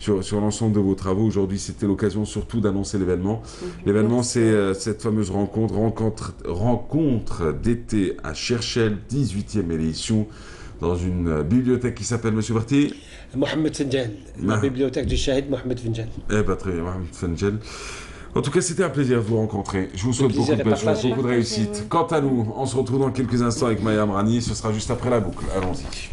l'ensemble de vos travaux. Aujourd'hui, c'était l'occasion surtout d'annoncer l'événement. L'événement, c'est cette fameuse rencontre d'été à Cherchel, 18e édition. Dans une bibliothèque qui s'appelle, monsieur Barty, Mohamed Finjan, la bibliothèque du Shahid Mohamed Finjan. Eh bien, très bien, Mohamed Finjan. En tout cas, c'était un plaisir de vous rencontrer. Je vous souhaite beaucoup de belles choses, beaucoup de réussite. Quant à nous, on se retrouve dans quelques instants avec Maya Amrani. Ce sera juste après la boucle. Allons-y.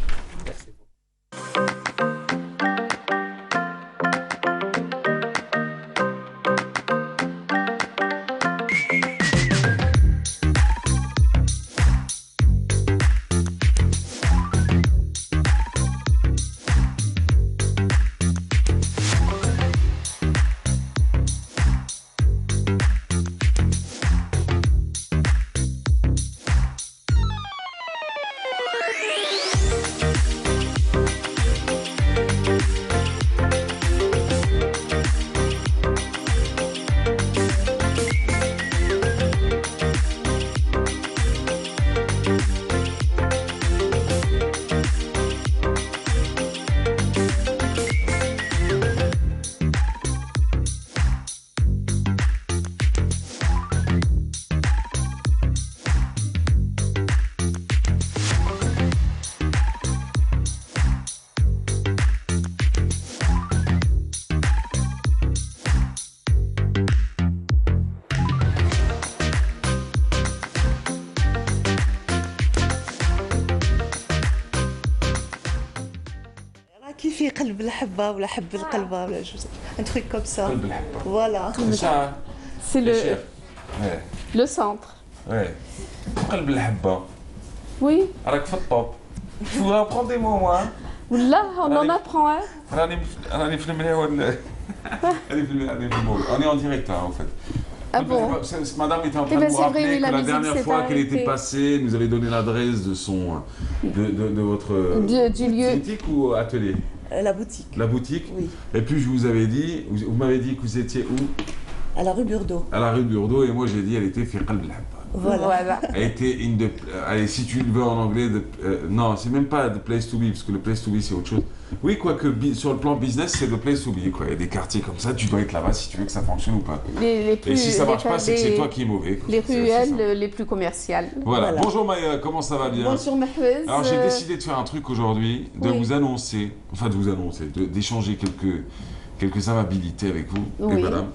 في قلب الحبة ولا حب القلبة ولا un truc comme ça. قلب الحبة. Voilà. C'est ça. C'est le centre. Ouais. قلب الحبة. Oui. راك في الطوب. Vous apprendez moi. Là, on en apprend un. راني في المليون. On est en direct là en fait. Ah bon? Madame était en train de vous rappeler que la dernière fois qu'elle était passée, nous avait donné l'adresse de votre du lieu. boutique ou atelier? La boutique. La boutique? Oui. Et puis je vous avais dit, vous m'avez dit que vous étiez où? À la rue Burdeau. À la rue Burdeau, et moi j'ai dit elle était fi qalb al-habba. Voilà. Elle était allez, si tu le veux en anglais, non, c'est même pas the place to be, parce que le place to be c'est autre chose. Oui, quoique sur le plan business, c'est the place to be, quoi. Il y a des quartiers comme ça, tu dois être là-bas si tu veux que ça fonctionne ou pas. Et si ça marche pas, c'est que c'est toi qui es mauvais. Quoi. Les ruelles les plus commerciales. Voilà. Bonjour Maya, comment ça va bien? Bonjour Mahfouz. Alors j'ai décidé de faire un truc aujourd'hui, vous annoncer, d'échanger quelques amabilités avec vous, et madame,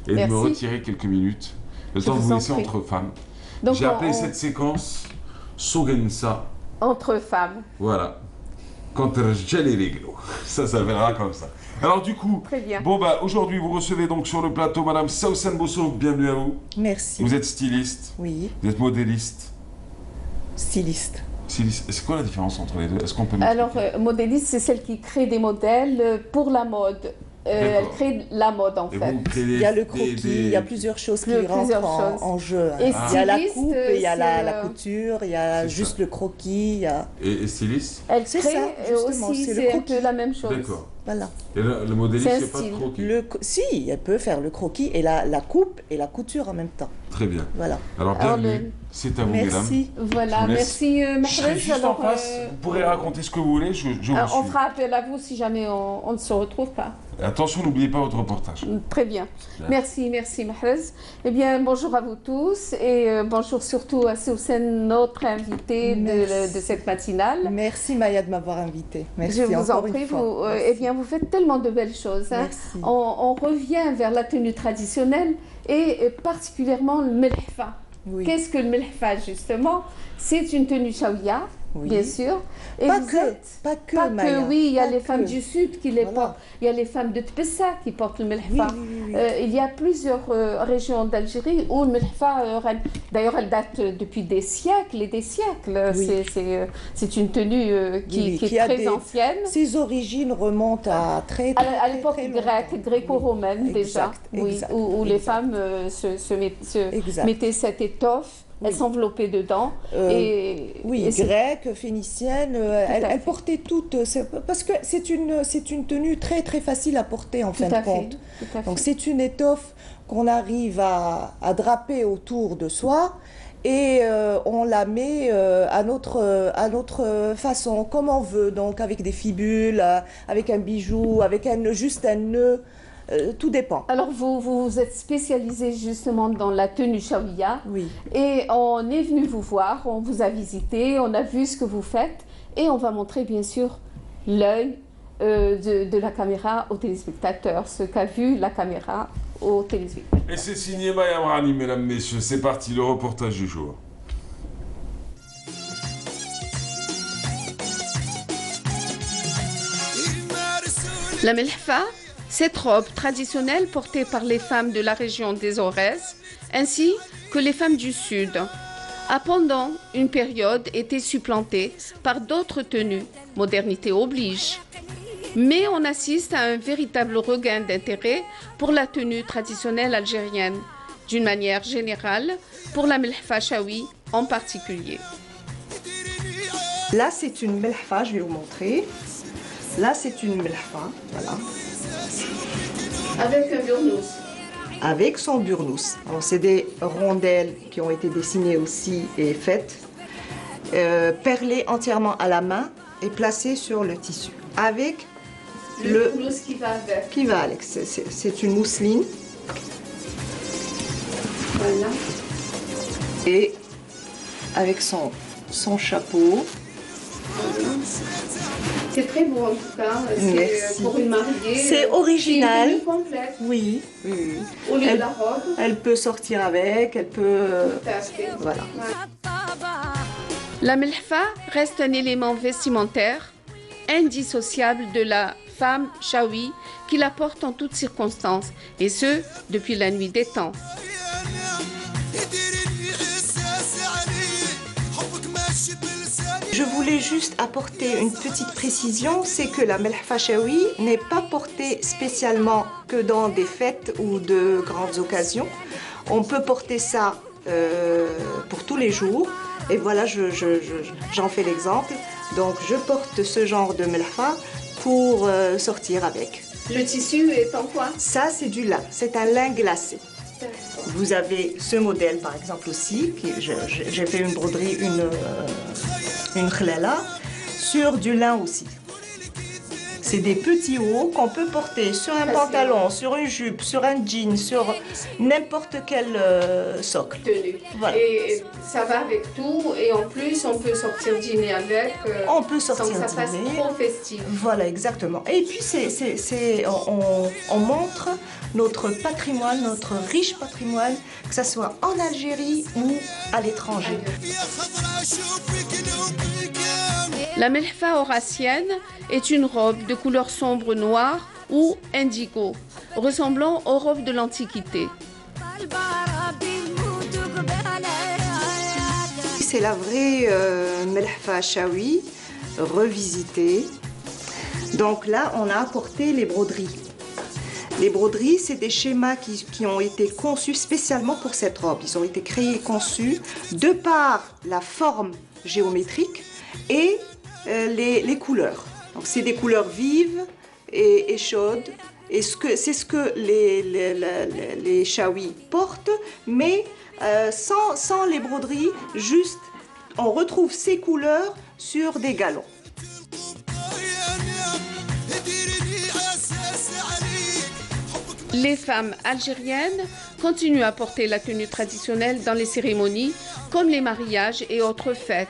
et de me retirer quelques minutes, le temps de vous laisser entre femmes. J'ai appelé cette séquence Sogensa. Entre femmes. Voilà. Contre Jelly Riglo. Ça s'appellera comme ça. Alors du coup, très bien. Bon aujourd'hui vous recevez donc sur le plateau Madame Saoussane Bosso, bienvenue à vous. Merci. Vous êtes styliste. Oui. Vous êtes modéliste. Styliste. C'est quoi la différence entre les deux? Est-ce qu'on peut Alors, modéliste, c'est celle qui crée des modèles pour la mode. Elle crée la mode en fait. Il y a le croquis, il y a plusieurs choses qui rentrent en jeu. Et il y a la coupe, il y a la couture, il y a juste le croquis. Et styliste? Elle crée aussi, c'est un peu la même chose. D'accord. Voilà. Et le modéliste, il n'y a pas de croquis? Si, elle peut faire le croquis et la coupe et la couture en même temps. Très bien. Voilà. Alors bienvenue, c'est à vous mesdames. Merci. Voilà, merci Je serai juste en face, vous pourrez raconter ce que vous voulez, je vous suis. On fera appel à vous si jamais on ne se retrouve pas. Attention, n'oubliez pas votre reportage. Très bien. Merci Mahrez. Eh bien, bonjour à vous tous et bonjour surtout à Soussène, notre invitée de cette matinale. Merci Maya de m'avoir invitée. Merci. Je vous en prie. Eh bien, vous faites tellement de belles choses. Hein. On revient vers la tenue traditionnelle et particulièrement le melhfa. Oui. Qu'est-ce que le melhfa justement? C'est une tenue shawiya. Oui. Bien sûr. Et pas que, oui, il y a les femmes du Sud qui les portent. Il y a les femmes de Tbessa qui portent le melhfa. Il y a plusieurs régions d'Algérie où le melhfa, d'ailleurs, elle date depuis des siècles et des siècles. Oui. C'est une tenue qui est très ancienne. Ses origines remontent à à l'époque grecque, gréco-romaine déjà, où les femmes mettaient cette étoffe. Elle s'enveloppait dedans. Grecque, phénicienne, elle portait toutes. Parce que c'est une tenue très très facile à porter en fin de compte. Donc c'est une étoffe qu'on arrive à draper autour de soi et on la met à notre façon, comme on veut. Donc avec des fibules, avec un bijou, avec juste un nœud. Tout dépend. Alors vous êtes spécialisé justement dans la tenue shawiya. Oui. Et on est venu vous voir, on vous a visité, on a vu ce que vous faites et on va montrer bien sûr l'œil de la caméra aux téléspectateurs, ce qu'a vu la caméra aux téléspectateurs. Et c'est signé Maya Amrani, mesdames, messieurs. C'est parti, le reportage du jour. La melhfa, cette robe traditionnelle portée par les femmes de la région des Aurès, ainsi que les femmes du Sud, a pendant une période été supplantée par d'autres tenues, modernité oblige. Mais on assiste à un véritable regain d'intérêt pour la tenue traditionnelle algérienne, d'une manière générale, pour la melhfa shawi en particulier. Là, c'est une melhfa, je vais vous montrer. Là, c'est une melhfa, voilà. Avec un burnous. Avec son burnous. C'est des rondelles qui ont été dessinées aussi et faites, perlées entièrement à la main et placées sur le tissu. Avec le burnous qui va avec. Qui va avec. C'est une mousseline. Voilà. Et avec son chapeau. Voilà. C'est très beau en tout cas. Merci. Pour une mariée. C'est original. C'est une tenue complète. Oui. Au lieu de la robe. Elle peut sortir avec, elle peut. Tout à fait. Voilà. La melhfa reste un élément vestimentaire indissociable de la femme shawi qui la porte en toutes circonstances, et ce, depuis la nuit des temps. Je voulais juste apporter une petite précision, c'est que la melhfa shawi n'est pas portée spécialement que dans des fêtes ou de grandes occasions. On peut porter ça pour tous les jours. Et voilà, j'en fais l'exemple. Donc je porte ce genre de melhfa pour sortir avec. Le tissu est en quoi? Ça, c'est du lin. C'est un lin glacé. Vous avez ce modèle par exemple aussi, j'ai fait une broderie, une khlala, sur du lin aussi. C'est des petits hauts qu'on peut porter sur un pantalon, sur une jupe, sur un jean, sur n'importe quel socle. Voilà. Et ça va avec tout, et en plus on peut sortir dîner avec. On peut sortir sans que ça fasse trop festif. Voilà, exactement. Et puis on montre notre patrimoine, notre riche patrimoine, que ce soit en Algérie ou à l'étranger. La melhfa aurassienne est une robe de couleur sombre noire ou indigo, ressemblant aux robes de l'Antiquité. c'est la vraie melhfa shawi revisitée. Donc là, on a apporté les broderies. Les broderies, c'est des schémas qui ont été conçus spécialement pour cette robe. Ils ont été créés et conçus de par la forme géométrique et les couleurs. Donc c'est des couleurs vives et chaudes. Et c'est ce que les shawis portent, mais sans les broderies, juste on retrouve ces couleurs sur des galons. Les femmes algériennes continuent à porter la tenue traditionnelle dans les cérémonies comme les mariages et autres fêtes,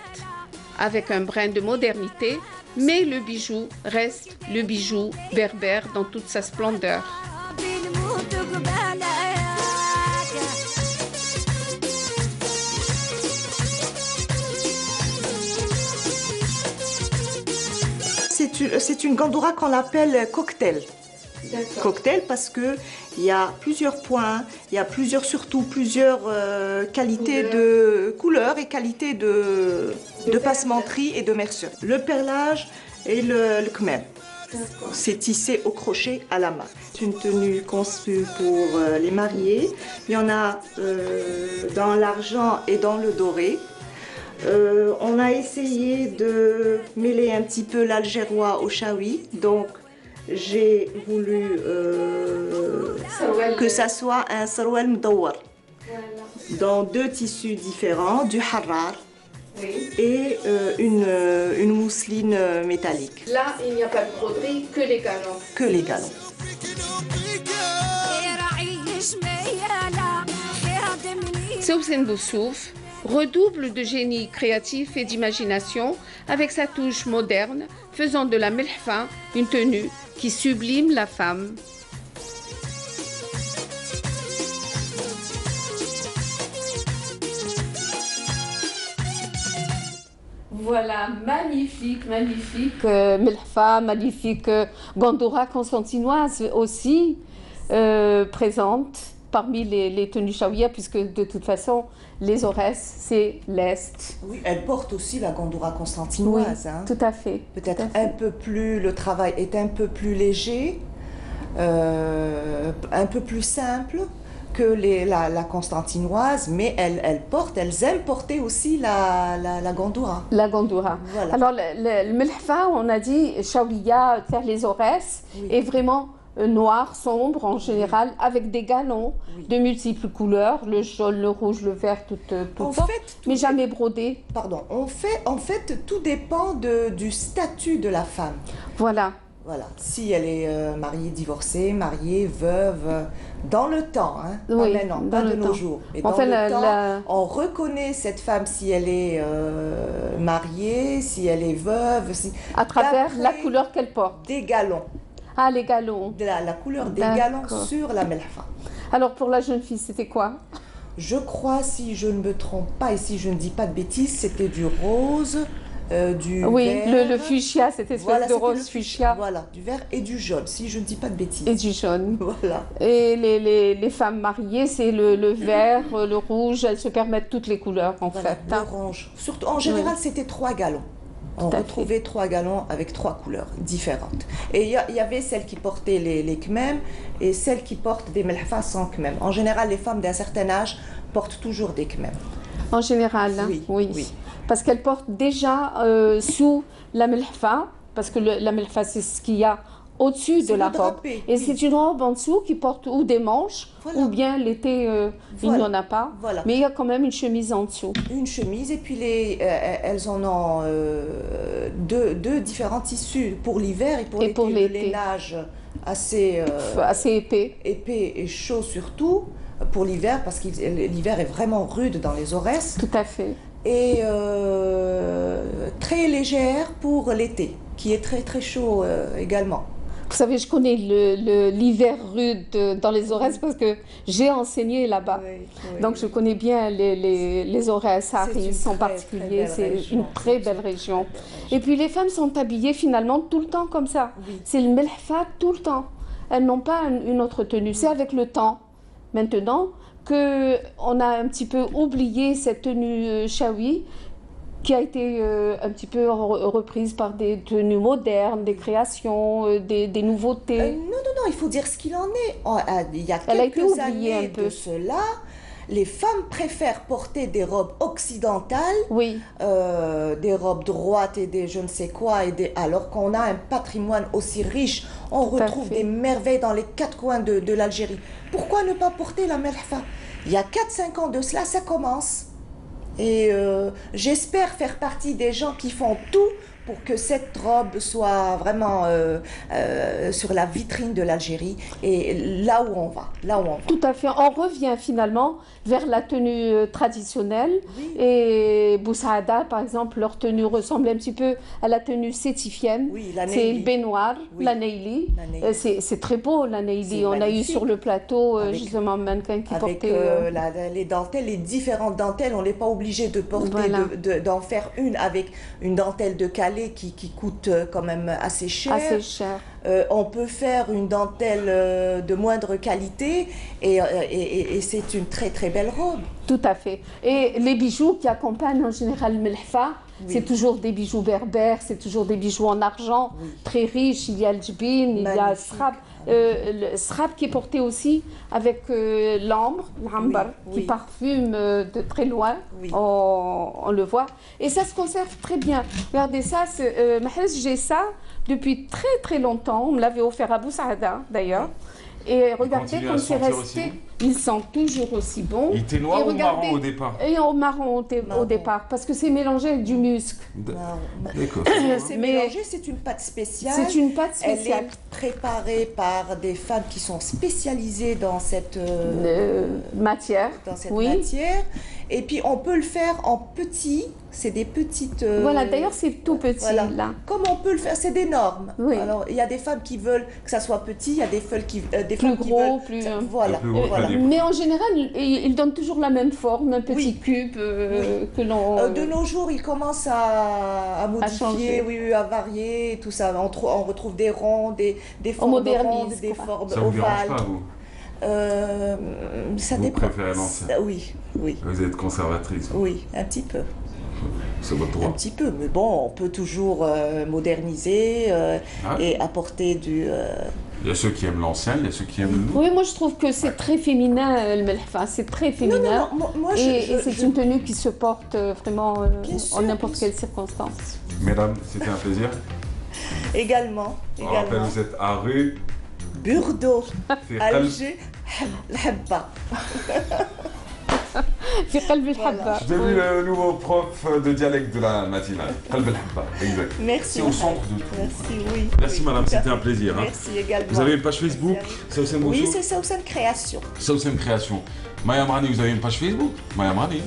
avec un brin de modernité, mais le bijou reste le bijou berbère dans toute sa splendeur. C'est une gandoura qu'on appelle cocktail. Cocktail parce que il y a plusieurs points, il y a surtout plusieurs qualités de couleurs et qualités de passementerie et de mercerie. Le perlage et le khmer. C'est tissé au crochet à la main. C'est une tenue conçue pour les mariés. Il y en a dans l'argent et dans le doré. On a essayé de mêler un petit peu l'algérois au shawi, donc j'ai voulu que ça soit un sarouel mdawar dans deux tissus différents, du harar et une mousseline métallique. Là, il n'y a pas de broderie, que les galons. Que les galons. Sousen Boussouf redouble de génie créatif et d'imagination avec sa touche moderne, faisant de la melhfa une tenue qui sublime la femme. Voilà, magnifique, magnifique melhfa, magnifique gandoura constantinoise aussi présente parmi les tenues shawia, puisque de toute façon, les Aurès, c'est l'Est. Oui, elle porte aussi la gandoura constantinoise. Oui, hein. tout à fait. Peut-être un peu plus, le travail est un peu plus léger, un peu plus simple que la constantinoise, mais elles aiment porter aussi la gandoura. La gandoura. Voilà. Alors, le melhfa, on a dit, shawia, les Aurès, est vraiment noir, sombre en général, avec des galons de multiples couleurs, le jaune, le rouge, le vert, tout mais jamais brodé. Pardon, en fait, tout dépend du statut de la femme. Voilà. Voilà, si elle est mariée, divorcée, mariée, veuve, dans le temps, hein, oui, pas maintenant, pas de nos jours. Mais dans le temps, on reconnaît cette femme si elle est mariée, si elle est veuve. À travers la couleur qu'elle porte. Des galons. Ah, les galons. La couleur des galons sur la melhfa. Alors, pour la jeune fille, c'était quoi? Je crois, si je ne me trompe pas et si je ne dis pas de bêtises, c'était du rose, du vert. Le fuchsia, cette espèce de rose fuchsia. Voilà, du vert et du jaune, si je ne dis pas de bêtises. Et du jaune. Voilà. Et les femmes mariées, c'est le vert, le rouge, elles se permettent toutes les couleurs, en fait. L'orange. Surtout, en général, c'était 3 galons. On retrouvait 3 galons avec 3 couleurs différentes. Et il y avait celles qui portaient les khmem et celles qui portent des melhfa sans khmem. En général, les femmes d'un certain âge portent toujours des khmem. En général, hein, oui. Parce qu'elles portent déjà sous la melhfa, parce que la melhfa, c'est ce qu'il y a au-dessus de la robe. Et c'est une robe en dessous qui porte ou des manches, ou bien l'été, il n'y en a pas. Voilà. Mais il y a quand même une chemise en dessous. Une chemise, et puis elles en ont deux différents tissus pour l'hiver et pour l'été. Le lainage assez épais. Épais et chaud surtout pour l'hiver, parce que l'hiver est vraiment rude dans les Aurès. Tout à fait. Et très légère pour l'été, qui est très très chaud également. Vous savez, je connais l'hiver rude dans les Aurès parce que j'ai enseigné là-bas. Oui. Donc je connais bien les Aurès, Harris en particulier. C'est une très belle région. Et puis les femmes sont habillées finalement tout le temps comme ça. Oui. C'est le melhfa tout le temps. Elles n'ont pas une autre tenue. C'est avec le temps, maintenant, qu'on a un petit peu oublié cette tenue shawi qui a été un petit peu reprise par des tenues modernes, des créations, des nouveautés. Non, il faut dire ce qu'il en est. Il y a quelques années de cela, les femmes préfèrent porter des robes occidentales, des robes droites et des je ne sais quoi, alors qu'on a un patrimoine aussi riche, on retrouve des merveilles dans les quatre coins de l'Algérie. Pourquoi ne pas porter la melhfa? Il y a 4-5 ans de cela, ça commence. Et j'espère faire partie des gens qui font tout pour que cette robe soit vraiment sur la vitrine de l'Algérie et là où on va, Tout à fait. On revient finalement vers la tenue traditionnelle. Et Boussaada, par exemple, leur tenue ressemble un petit peu à la tenue sétifienne. C'est le baignoire, la Neili. C'est très beau, la Neili. On a eu sur le plateau justement un mannequin qui portait... les dentelles, les différentes dentelles, on n'est pas obligé de porter, d'en faire une avec une dentelle de Calais qui coûte quand même assez cher. On peut faire une dentelle de moindre qualité et c'est une très très belle robe. Tout à fait. Et les bijoux qui accompagnent en général Melhfa, c'est toujours des bijoux berbères, c'est toujours des bijoux en argent, très riches. Il y a le djbin, il y a le srab. Le srab qui est porté aussi avec l'ambre, l'ambar, qui parfume de très loin, on le voit. Et ça se conserve très bien. Regardez ça, j'ai ça depuis très très longtemps. On me l'avait offert à Boussaada d'ailleurs. Et regardez comme c'est resté. Ils sont toujours aussi bons. Il était noir ou marron au départ? Et en marron au départ, parce que c'est mélangé avec du musc. D'accord. C'est mélangé, c'est une pâte spéciale. C'est une pâte spéciale. Elle est préparée par des femmes qui sont spécialisées dans cette matière. Matière. Et puis on peut le faire en petit. C'est des petites... Voilà, d'ailleurs c'est tout petit là. Comme on peut le faire, c'est des normes. Alors il y a des femmes qui veulent que ça soit petit, il y a des femmes qui, plus gros, plus... Voilà. Mais en général, ils donnent toujours la même forme, un petit cube que l'on... De nos jours, ils commencent à modifier, à varier, tout ça. On retrouve des ronds, des formes rondes, des formes ovales. Ça vous dérange pas, vous? Ça vous dépend. Préférez l'ancien? Oui. Vous êtes conservatrice? Oui, un petit peu. C'est votre droit. Un petit peu, mais bon, on peut toujours moderniser et apporter du... Il y a ceux qui aiment l'ancien, il y a ceux qui aiment le nouveau. Oui, moi je trouve que c'est très féminin, le melhfa, c'est très féminin. Moi, et c'est une tenue qui se porte vraiment en n'importe quelle circonstance. Mesdames, c'était un plaisir. Également. On rappelle, vous êtes à rue Burdo, Alger, Habba. في قلب الحبة. Je t'ai vu le nouveau prof de dialecte de la matinale. قلب الحبة, exact. Merci. C'est au centre de tout. Merci, oui. Merci madame, c'était un plaisir. Merci également. Vous avez une page Facebook, Saoussem Bouchou? Oui, c'est Saoussem Création. Saoussem Création. Maya Mrani, vous avez une page Facebook? Maya Mrani.